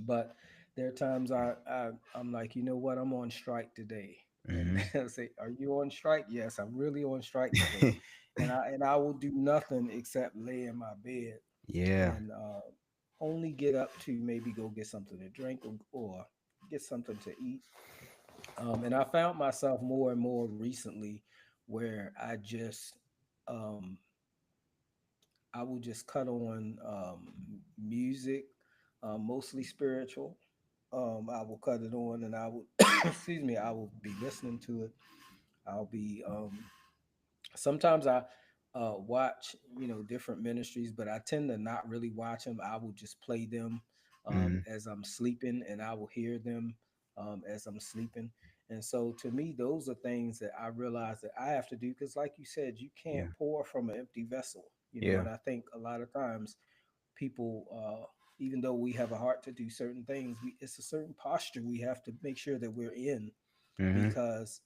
But there are times I'm like, you know what, I'm on strike today. And
Hmm.
they'll say, are you on strike? Yes, I'm really on strike today. And I will do nothing except lay in my bed
Yeah.
and only get up to maybe go get something to drink, or get something to eat. And I found myself more and more recently where um, I will just cut on music, mostly spiritual. I will cut it on, and I will, excuse me, I will be listening to it. I'll be sometimes I watch different ministries, but I tend to not really watch them. I will just play them
Hmm.
as I'm sleeping, and I will hear them as I'm sleeping. And so to me, those are things that I realize that I have to do, because like you said, you can't
Yeah.
pour from an empty vessel.
Yeah.
And I think a lot of times people, even though we have a heart to do certain things, it's a certain posture we have to make sure that we're in,
Hmm.
because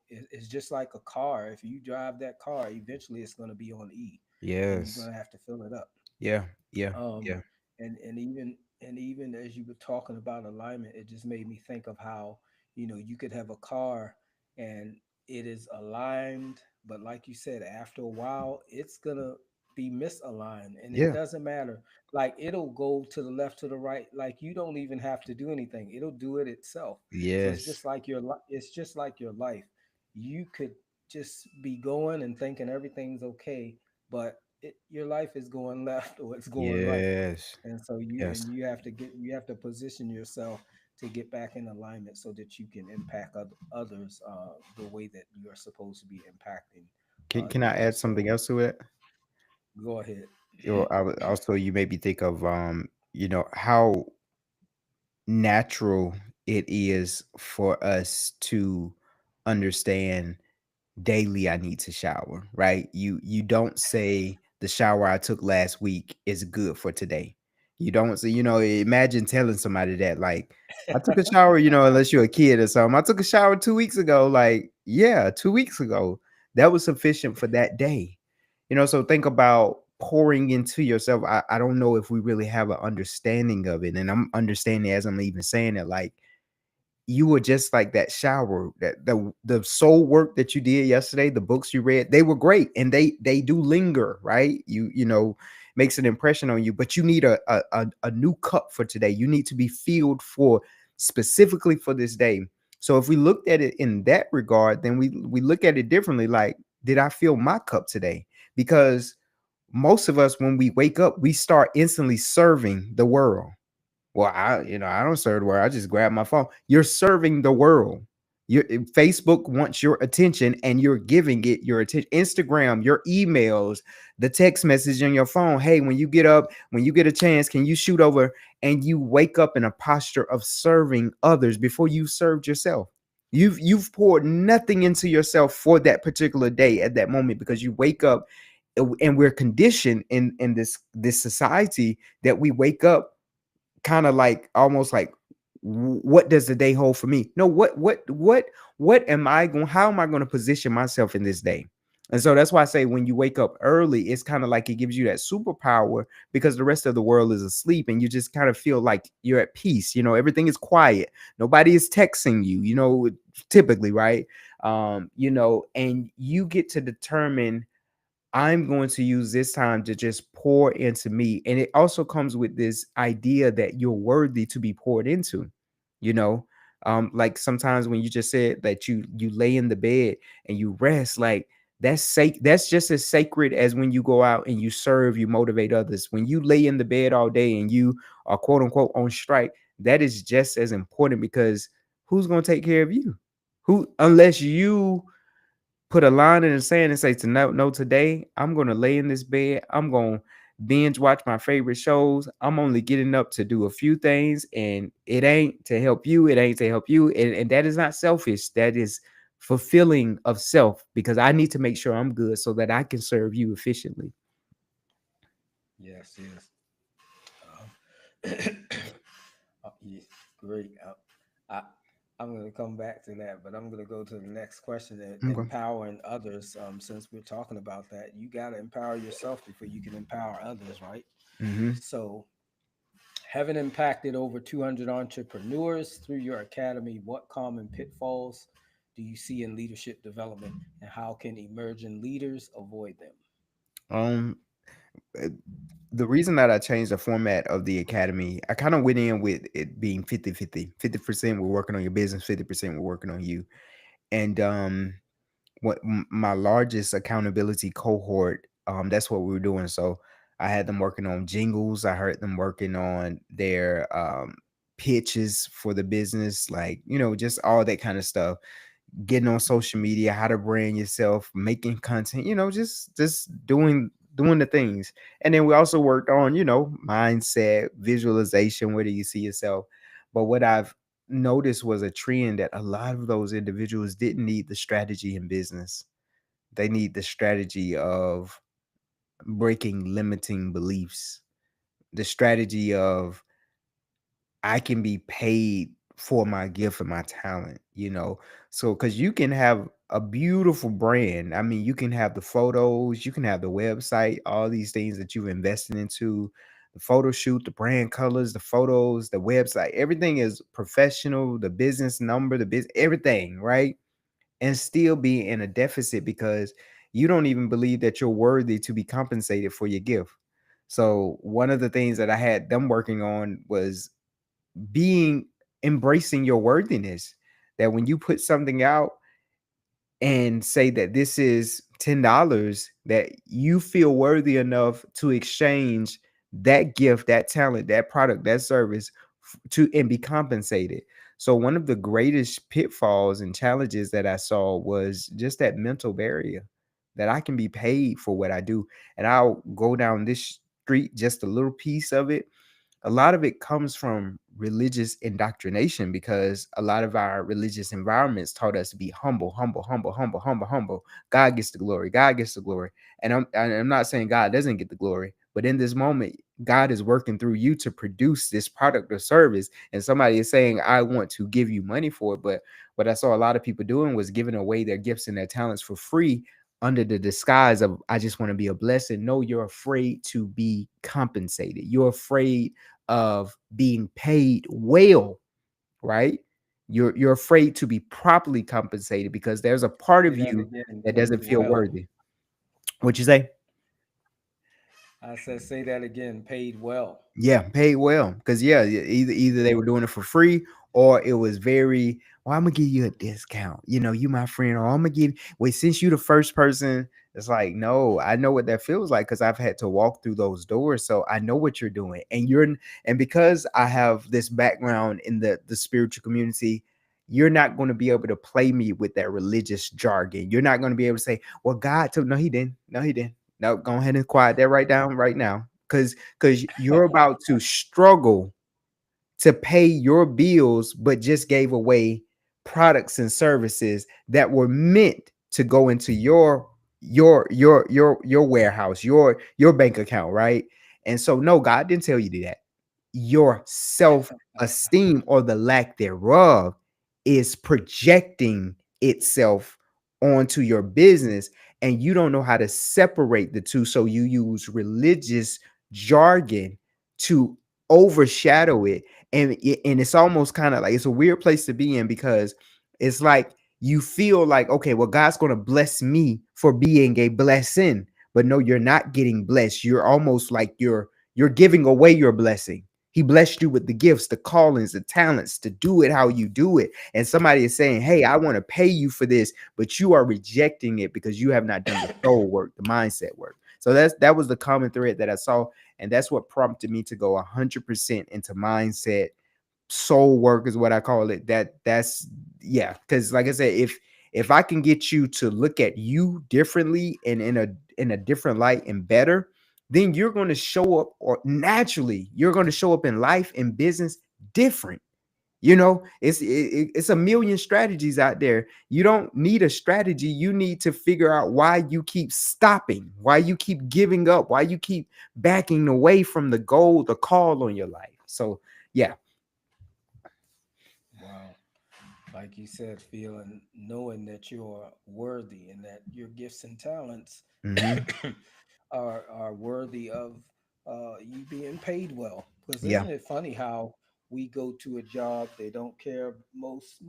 it's just like a car. If you drive that car, eventually it's going to be on E, and you're going
Yes.
to have to fill it up.
Yeah. Yeah.
um
Yeah.
and even as you were talking about alignment, it just made me think of how you could have a car, and it is aligned, but like you said, after a while it's gonna be misaligned, and it
Yeah.
doesn't matter. Like, it'll go to the left, to the right, like you don't even have to do anything, it'll do it itself. So
Yes.
it's just like your life. You could just be going and thinking everything's okay, but your life is going left or it's going right.
Yes.
And so
Yes.
you have to position yourself to get back in alignment, so that you can impact others the way that you are supposed to be impacting
Can I
them.
add something
So
else to it?
go ahead.
Also, you made me think of how natural it is for us to understand daily I need to shower, right? You don't say the shower I took last week is good for today. You don't say, imagine telling somebody that, like, I took a shower, unless you're a kid or something. I took a shower 2 weeks ago. Like, yeah, 2 weeks ago. That was sufficient for that day. So think about pouring into yourself. I don't know if we really have an understanding of it. And I'm understanding as I'm even saying it, like, you were just like that shower, that the soul work that you did yesterday, the books you read, they were great, and they do linger, right? You know, makes an impression on you, but you need a new cup for today. You need to be filled for specifically for this day. So if we looked at it in that regard, then we look at it differently. Like, did I fill my cup today? Because most of us, when we wake up, we start instantly serving the world. Well, I don't serve the world. I just grab my phone. You're serving the world. Facebook wants your attention, and you're giving it your attention. Instagram, your emails, the text message on your phone. Hey, when you get up, when you get a chance, can you shoot over? And you wake up in a posture of serving others before you served yourself. You've poured nothing into yourself for that particular day at that moment, because you wake up, and we're conditioned in this society that we wake up kind of like almost like, what does the day hold for me? No, what am I going, how am I going to position myself in this day? And so that's why I say, when you wake up early, it's kind of like it gives you that superpower, because the rest of the world is asleep, and you just kind of feel like you're at peace. Everything is quiet. Nobody is texting you, typically, right? And you get to determine, I'm going to use this time to just pour into me. And it also comes with this idea that you're worthy to be poured into, you know. Like sometimes when you just said that you lay in the bed and you rest, like that's just as sacred as when you go out and you serve, you motivate others. When you lay in the bed all day and you are quote unquote on strike, that is just as important, because who's going to take care of you? Who, unless you put a line in the sand and say, to no, today I'm going to lay in this bed. I'm going to binge watch my favorite shows. I'm only getting up to do a few things, and it ain't to help you. It ain't to help you. And that is not selfish. That is fulfilling of self, because I need to make sure I'm good so that I can serve you efficiently.
Yes, yes. Yeah, great. I, I'm going to come back to that, but I'm going to go to the next question.
Okay.
Empowering others. Since we're talking about that, you got to empower yourself before you can empower others, right?
Mm-hmm.
So, having impacted over 200 entrepreneurs through your academy, what common pitfalls do you see in leadership development, and how can emerging leaders avoid them?
Um, uh, the reason that I changed the format of the academy, I kind of went in with it being 50% we're working on your business, 50% we're working on you. And what my largest accountability cohort, that's what we were doing. So I had them working on jingles. I heard them working on their pitches for the business, like, just all that kind of stuff. Getting on social media, how to brand yourself, making content, just doing the things. And then we also worked on, mindset, visualization, where do you see yourself? But what I've noticed was a trend that a lot of those individuals didn't need the strategy in business. They need the strategy of breaking limiting beliefs, the strategy of, I can be paid for my gift and my talent. So, because you can have a beautiful brand. I mean, you can have the photos, you can have the website, all these things that you've invested into, the photo shoot, the brand colors, the photos, the website, everything is professional, the business number, the business, everything, right? And still be in a deficit, because you don't even believe that you're worthy to be compensated for your gift. So, one of the things that I had them working on was being embracing your worthiness, that when you put something out and say that this is $10, that you feel worthy enough to exchange that gift, that talent, that product, that service, to and be compensated. So one of the greatest pitfalls and challenges that I saw was just that mental barrier, that I can be paid for what I do. And I'll go down this street, just a little piece of it. A lot of it comes from religious indoctrination, because a lot of our religious environments taught us to be humble, humble, humble, humble, humble, humble. God gets the glory. God gets the glory. And I'm not saying God doesn't get the glory, but in this moment, God is working through you to produce this product or service. And somebody is saying, I want to give you money for it. But what I saw a lot of people doing was giving away their gifts and their talents for free, under the disguise of, I just want to be a blessing. No, you're afraid to be compensated. You're afraid of being paid well, right? You're afraid to be properly compensated because there's a part
Say
of
that
you
again,
that
paid
doesn't feel
well.
worthy. What you say?
I said, say that again, paid well.
Yeah, paid well. Because yeah, either they were doing it for free or it was very, well, I'm gonna give you a discount. You know, you my friend, or I'm gonna give wait, since you the first person, it's like, no, I know what that feels like because I've had to walk through those doors. So I know what you're doing. And because I have this background in the spiritual community, you're not going to be able to play me with that religious jargon. You're not going to be able to say, well, God told no, he didn't. No, he didn't. No, go ahead and quiet that right down right now. Because you're about to struggle to pay your bills, but just gave away products and services that were meant to go into your warehouse, your bank account, right? And so, no, God didn't tell you to do that. Your self-esteem or the lack thereof is projecting itself onto your business, and you don't know how to separate the two. So you use religious jargon to overshadow it. And it's almost kind of like it's a weird place to be in because it's like you feel like, okay, well, God's going to bless me for being a blessing, but no, you're not getting blessed. You're almost like you're giving away your blessing. He blessed you with the gifts, the callings, the talents to do it how you do it. And somebody is saying, hey, I want to pay you for this, but you are rejecting it because you have not done the soul work, the mindset work. So that was the common thread that I saw. And that's what prompted me to go 100% into mindset. Soul work is what I call it. That's yeah. Because like I said, if I can get you to look at you differently and in a different light and better, then you're going to show up, or naturally you're going to show up in life and business different. You know, it's a million strategies out there. You don't need a strategy. You need to figure out why you keep stopping, why you keep giving up, why you keep backing away from the goal, the call on your life. So yeah.
Wow. Like you said, feeling, knowing that you're worthy and that your gifts and talents
Hmm.
are worthy of you being paid well. Because
Yeah.
isn't it funny how we go to a job, they don't care. Most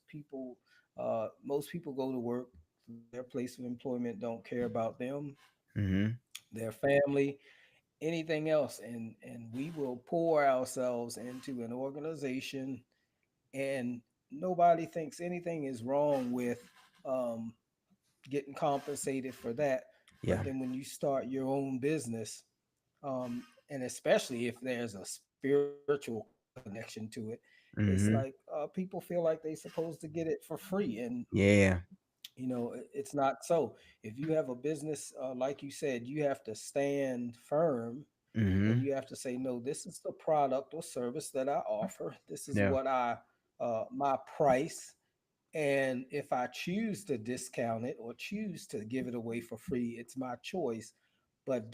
people go to work, their place of employment don't care about them,
Hmm.
their family, anything else, and we will pour ourselves into an organization, and nobody thinks anything is wrong with um, getting compensated for that.
Yeah.
But then when you start your own business, and especially if there's a spiritual connection to it, it's like
Hmm.
people feel like they're supposed to get it for free, and
Yeah.
it's not so. If you have a business, like you said, you have to stand firm, and
Hmm.
you have to say, no, this is the product or service that I offer. This is
Yeah.
what my price. And if I choose to discount it or choose to give it away for free, it's my choice. But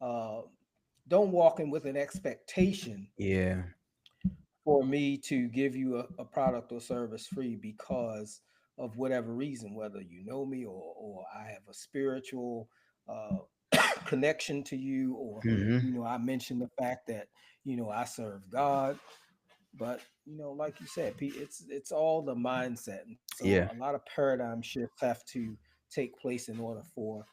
uh, don't walk in with an expectation
Yeah.
for me to give you a product or service free because of whatever reason, whether you know me, or I have a spiritual uh, connection to you, or
Hmm.
I mentioned the fact that I serve God. But like you said, it's all the mindset, and so a
Yeah.
lot of paradigm shifts have to take place in order for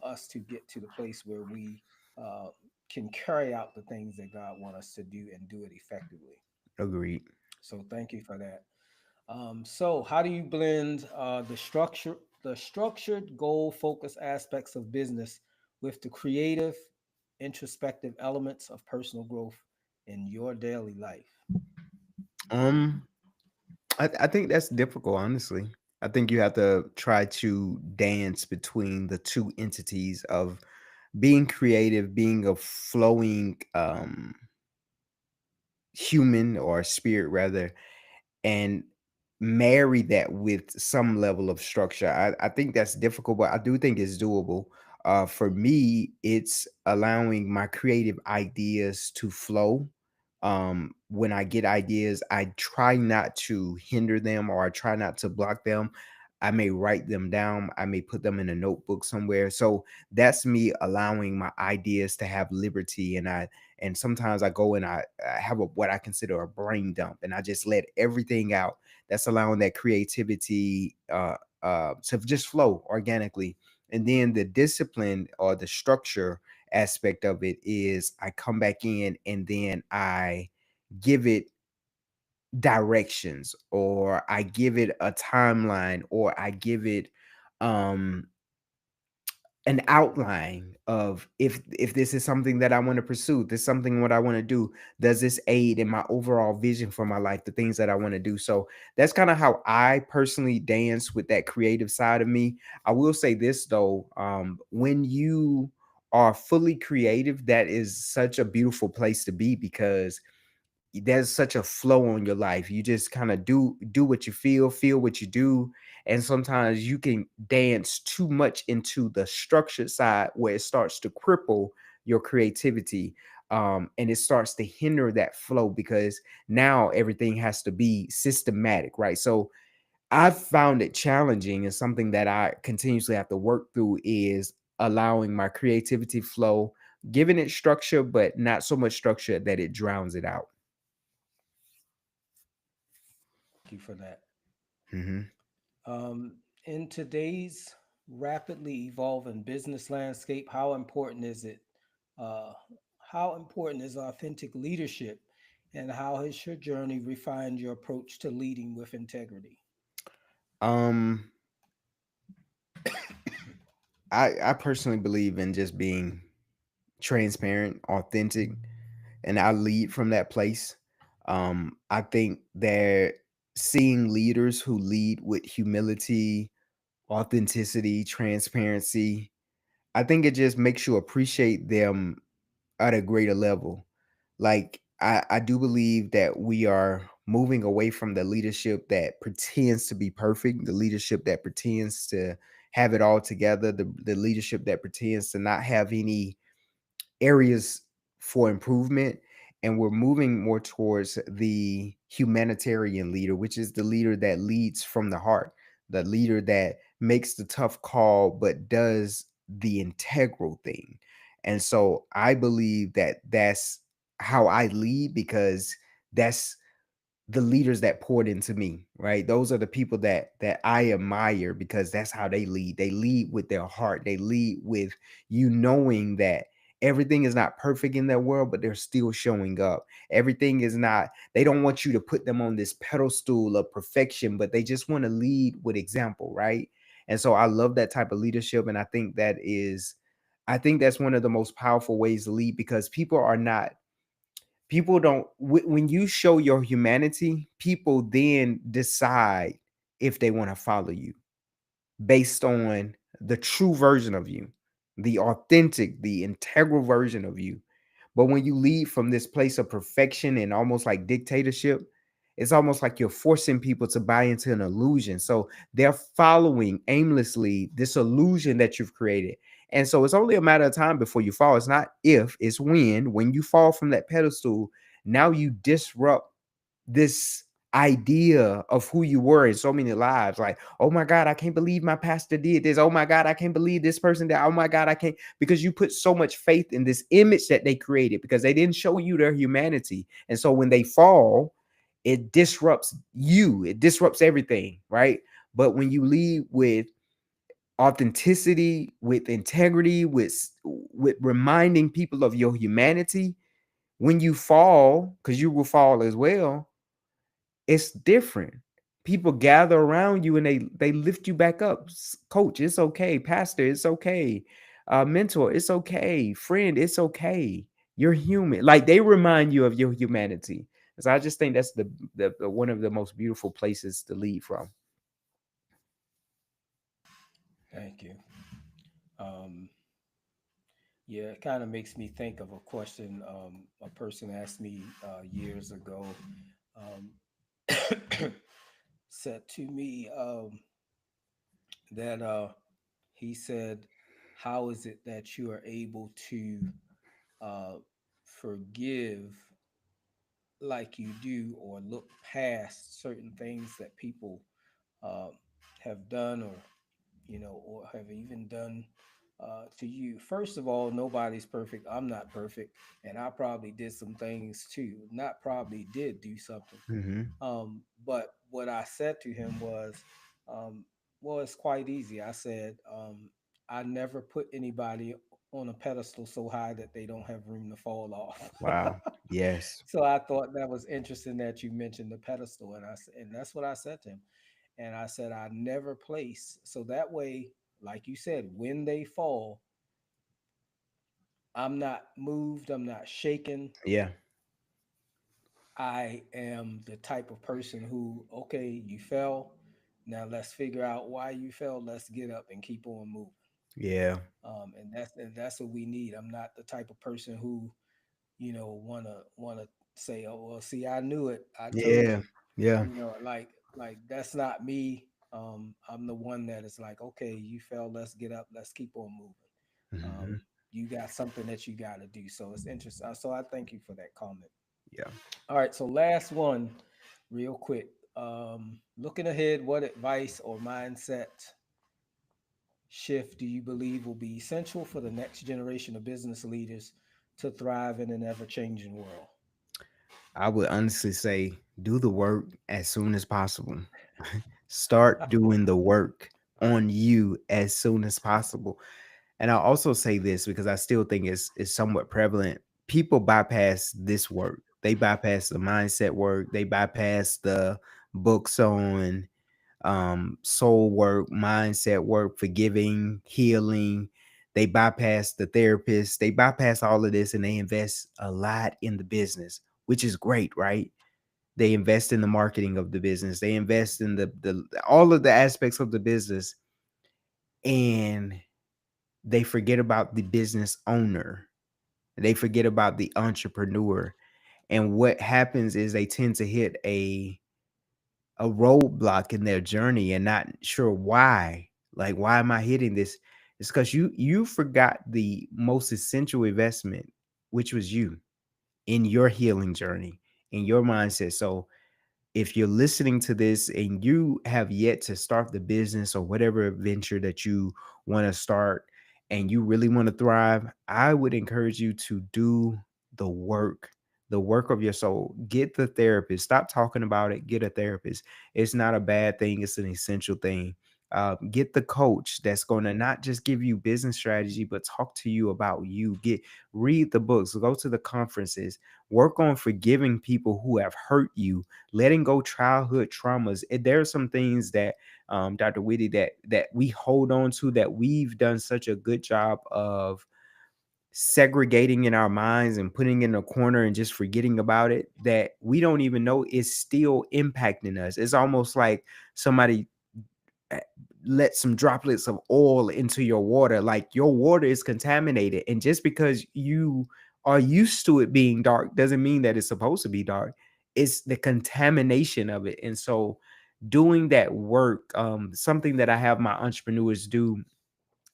us to get to the place where we uh, can carry out the things that God wants us to do and do it effectively.
Agreed.
So thank you for that. So how do you blend the structured, goal focused aspects of business with the creative, introspective elements of personal growth in your daily life?
Um, I think that's difficult, honestly. I think you have to try to dance between the two entities of being creative, being a flowing human or spirit rather, and marry that with some level of structure. I think that's difficult, but I do think it's doable. For me, it's allowing my creative ideas to flow. When I get ideas, I try not to hinder them or I try not to block them. I may write them down. I may put them in a notebook somewhere. So that's me allowing my ideas to have liberty. And sometimes I go and I have what I consider a brain dump, and I just let everything out. That's allowing that creativity to just flow organically. And then the discipline or the structure aspect of it is I come back in and then I give it directions, or I give it a timeline, or I give it um an outline of if this is something that I want to pursue, this is something what I want to do, does this aid in my overall vision for my life, the things that I want to do. So that's kind of how I personally dance with that creative side of me. I will say this though, when you are fully creative, that is such a beautiful place to be, because there's such a flow on your life. You just kind of do what you feel what you do. And sometimes you can dance too much into the structured side where it starts to cripple your creativity. And it starts to hinder that flow, because now everything has to be systematic, right? So I've found it challenging, and something that I continuously have to work through is allowing my creativity flow, giving it structure, but not so much structure that it drowns it out.
Thank you for that.
Mhm.
In today's rapidly evolving business landscape, how important is it? Uh, how important is authentic leadership, and how has your journey refined your approach to leading with integrity?
Um, I personally believe in just being transparent, authentic, and I lead from that place. I think that seeing leaders who lead with humility, authenticity, transparency, I think it just makes you appreciate them at a greater level. Like I do believe that we are moving away from the leadership that pretends to be perfect, the leadership that pretends to have it all together, the leadership that pretends to not have any areas for improvement. And we're moving more towards the humanitarian leader, which is the leader that leads from the heart, the leader that makes the tough call but does the integral thing. And so I believe that that's how I lead, because that's the leaders that poured into me, right? Those are the people that I admire, because that's how they lead. They lead with their heart. They lead with you knowing that everything is not perfect in their world, but they're still showing up. Everything is not, they don't want you to put them on this pedestal of perfection, but they just want to lead with example, right? And so I love that type of leadership. And I think that's one of the most powerful ways to lead, because people don't when you show your humanity, people then decide if they want to follow you based on the true version of you, the authentic, the integral version of you. But when you lead from this place of perfection and almost like dictatorship, it's almost like you're forcing people to buy into an illusion. So they're following aimlessly this illusion that you've created. And so it's only a matter of time before you fall. It's not if, it's when. When you fall from that pedestal, now you disrupt this idea of who you were in so many lives. Like, oh my God, I can't believe my pastor did this. Oh my God, I can't believe this person did. Oh my God, I can't, because you put so much faith in this image that they created, because they didn't show you their humanity. And so when they fall, it disrupts you, it disrupts everything, right? But when you lead with authenticity, with integrity, with reminding people of your humanity, when you fall, because you will fall as well, it's different. People gather around you and they lift you back up. Coach, it's okay. Pastor, it's okay. Mentor, it's okay. Friend, it's okay. You're human. Like, they remind you of your humanity. So I just think that's the one of the most beautiful places to lead from.
Thank you. Um, yeah, it kind of makes me think of a question a person asked me years ago. Um, said to me that he said, "How is it that you are able to uh, forgive like you do, or look past certain things that people uh, have done, or have even done to you. First of all, nobody's perfect. I'm not perfect, and I probably did some things too. Not probably did do something.
Mm-hmm.
But what I said to him was, um, well, it's quite easy. I said, I never put anybody on a pedestal so high that they don't have room to fall off.
Wow. Yes.
So I thought that was interesting that you mentioned the pedestal, and that's what I said to him. And I said I never place, so that way, like you said, when they fall, I'm not moved, I'm not shaken.
Yeah.
I am the type of person who, okay, you fell. Now let's figure out why you fell. Let's get up and keep on moving.
Yeah.
And that's what we need. I'm not the type of person who, wanna say, oh well, see, I knew it. I told
Yeah.
you.
Yeah.
Like that's not me. I'm the one that is like, okay, you fell. Let's get up. Let's keep on moving.
Mm-hmm.
You got something that you got to do. So it's interesting. So I thank you for that comment.
Yeah.
All right, so last one, real quick. Looking ahead, what advice or mindset shift do you believe will be essential for the next generation of business leaders to thrive in an ever-changing world?
I would honestly say do the work as soon as possible. Start doing the work on you as soon as possible. And I'll also say this because I still think it's somewhat prevalent. People bypass this work. They bypass the mindset work. They bypass the books on soul work, mindset work, forgiving, healing. They bypass the therapist. They bypass all of this and they invest a lot in the business, which is great, right? They invest in the marketing of the business. They invest in the all of the aspects of the business, and they forget about the business owner. They forget about the entrepreneur. And what happens is they tend to hit a roadblock in their journey and not sure why. Like, why am I hitting this? It's because you forgot the most essential investment, which was you in your healing journey, in your mindset. So if you're listening to this and you have yet to start the business or whatever venture that you want to start and you really want to thrive, I would encourage you to do the work, the work of your soul. Get the therapist. Stop talking about it. Get a therapist. It's not a bad thing, it's an essential thing. Get the coach that's going to not just give you business strategy, but talk to you about you. Read the books, go to the conferences, work on forgiving people who have hurt you, letting go childhood traumas. There are some things that Dr. Whitty that we hold on to that we've done such a good job of segregating in our minds and putting in a corner and just forgetting about it, that we don't even know is still impacting us. It's almost like somebody eh, let some droplets of oil into your water. Like, your water is contaminated, and just because you are used to it being dark doesn't mean that it's supposed to be dark. It's the contamination of it. And so doing that work, something that I have my entrepreneurs do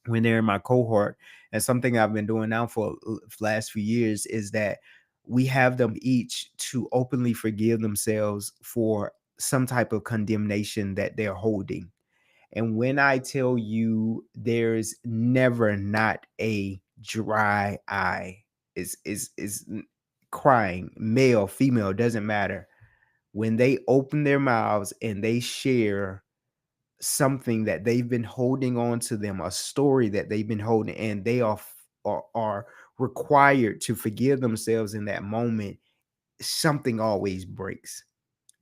when they're in my cohort, and something I've been doing now for the last few years, is that we have them each to openly forgive themselves for some type of condemnation that they're holding. And when I tell you, there's never not a dry eye. Is crying, male, female, doesn't matter. When they open their mouths and they share something that they've been holding on to them, a story that they've been holding, and they are required to forgive themselves in that moment, something always breaks.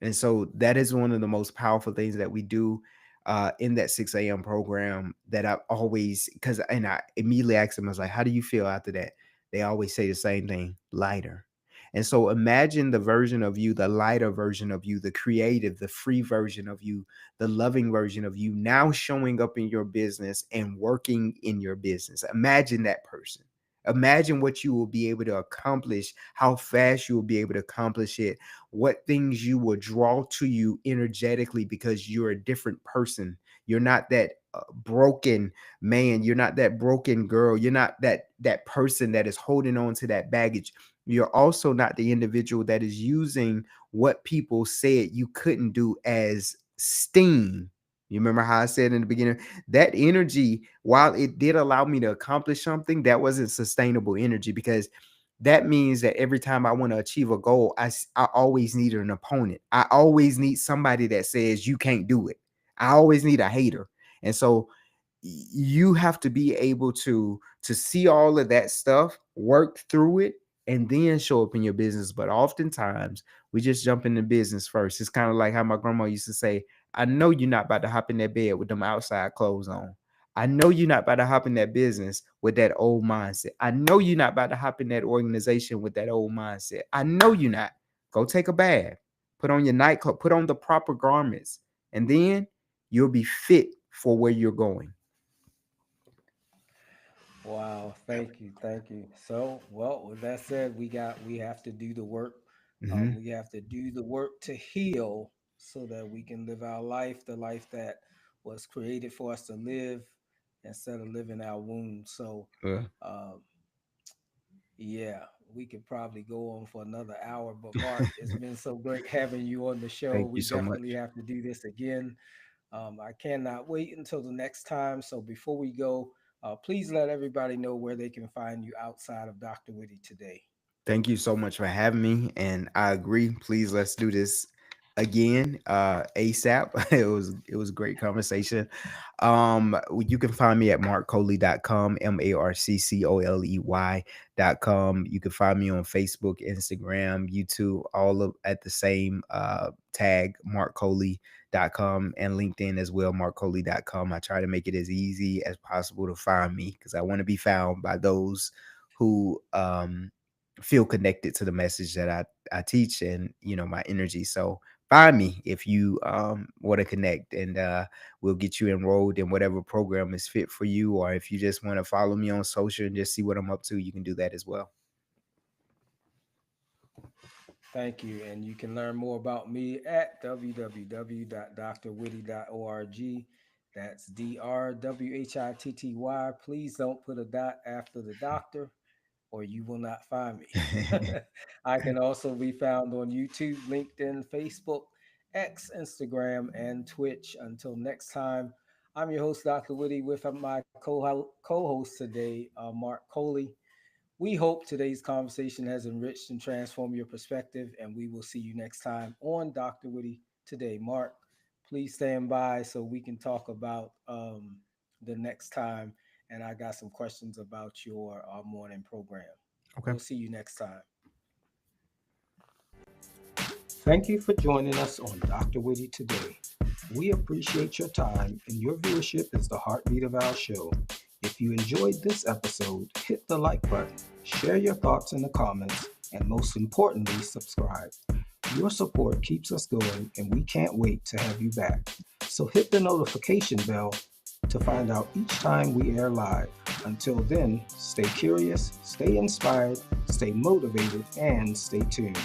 And so that is one of the most powerful things that we do in that 6 a.m. program, that I always, and I immediately ask them, I was like, how do you feel after that? They always say the same thing: lighter. And so imagine the version of you, the lighter version of you, the creative, the free version of you, the loving version of you now showing up in your business and working in your business. Imagine that person. Imagine what you will be able to accomplish, how fast you will be able to accomplish it, what things you will draw to you energetically, because you're a different person. You're not that broken man. You're not that broken girl. You're not that person that is holding on to that baggage. You're also not the individual that is using what people said you couldn't do as steam You remember how I said in the beginning, that energy, while it did allow me to accomplish something, that wasn't sustainable energy, because that means that every time I want to achieve a goal, I always need an opponent. I always need somebody that says you can't do it. I always need a hater. And so you have to be able to see all of that stuff, work through it, and then show up in your business. But oftentimes we just jump into business first. It's kind of like how my grandma used to say, I know you're not about to hop in that bed with them outside clothes on. I know you're not about to hop in that business with that old mindset. I know you're not about to hop in that organization with that old mindset. I know you're not. Go take a bath, put on your nightclub, put on the proper garments, and then you'll be fit for where you're going.
Wow, thank you, thank you. So, well, with that said, we have to do the work.
Mm-hmm.
We have to do the work to heal so that we can live our life, the life that was created for us to live, instead of living our wounds. So,
Uh,
um, yeah, we could probably go on for another hour, but Mark, it's been so great having you on the show.
Thank you
We
so
definitely
much.
have to do this again. I cannot wait until the next time. So before we go, please let everybody know where they can find you outside of Dr. Whitty today.
Thank you so much for having me. And I agree. Please let's do this again. ASAP. It was a great conversation. You can find me at markcoley.com, marccoley.com. You can find me on Facebook, Instagram, YouTube, all of at the same tag, markcoley.com, and LinkedIn as well, markcoley.com. I try to make it as easy as possible to find me because I want to be found by those who feel connected to the message that I teach, and my energy. So find me if you want to connect, and we'll get you enrolled in whatever program is fit for you, or if you just want to follow me on social and just see what I'm up to, you can do that as well.
Thank you. And you can learn more about me at www.drwhitty.org. That's DrWhitty. Please don't put a dot after the doctor, or you will not find me. I can also be found on YouTube, LinkedIn, Facebook, X, Instagram, and Twitch. Until next time, I'm your host, Dr. Whitty, with my co-host today, Mark Coley. We hope today's conversation has enriched and transformed your perspective, and we will see you next time on Dr. Whitty today. Mark, please stand by so we can talk about the next time. And I got some questions about your morning program.
Okay.
We'll see you next time. Thank you for joining us on Dr. Whitty today. We appreciate your time, and your viewership is the heartbeat of our show. If you enjoyed this episode, hit the like button, share your thoughts in the comments, and most importantly, subscribe. Your support keeps us going, and we can't wait to have you back. So hit the notification bell to find out each time we air live. Until then, stay curious, stay inspired, stay motivated, and stay tuned.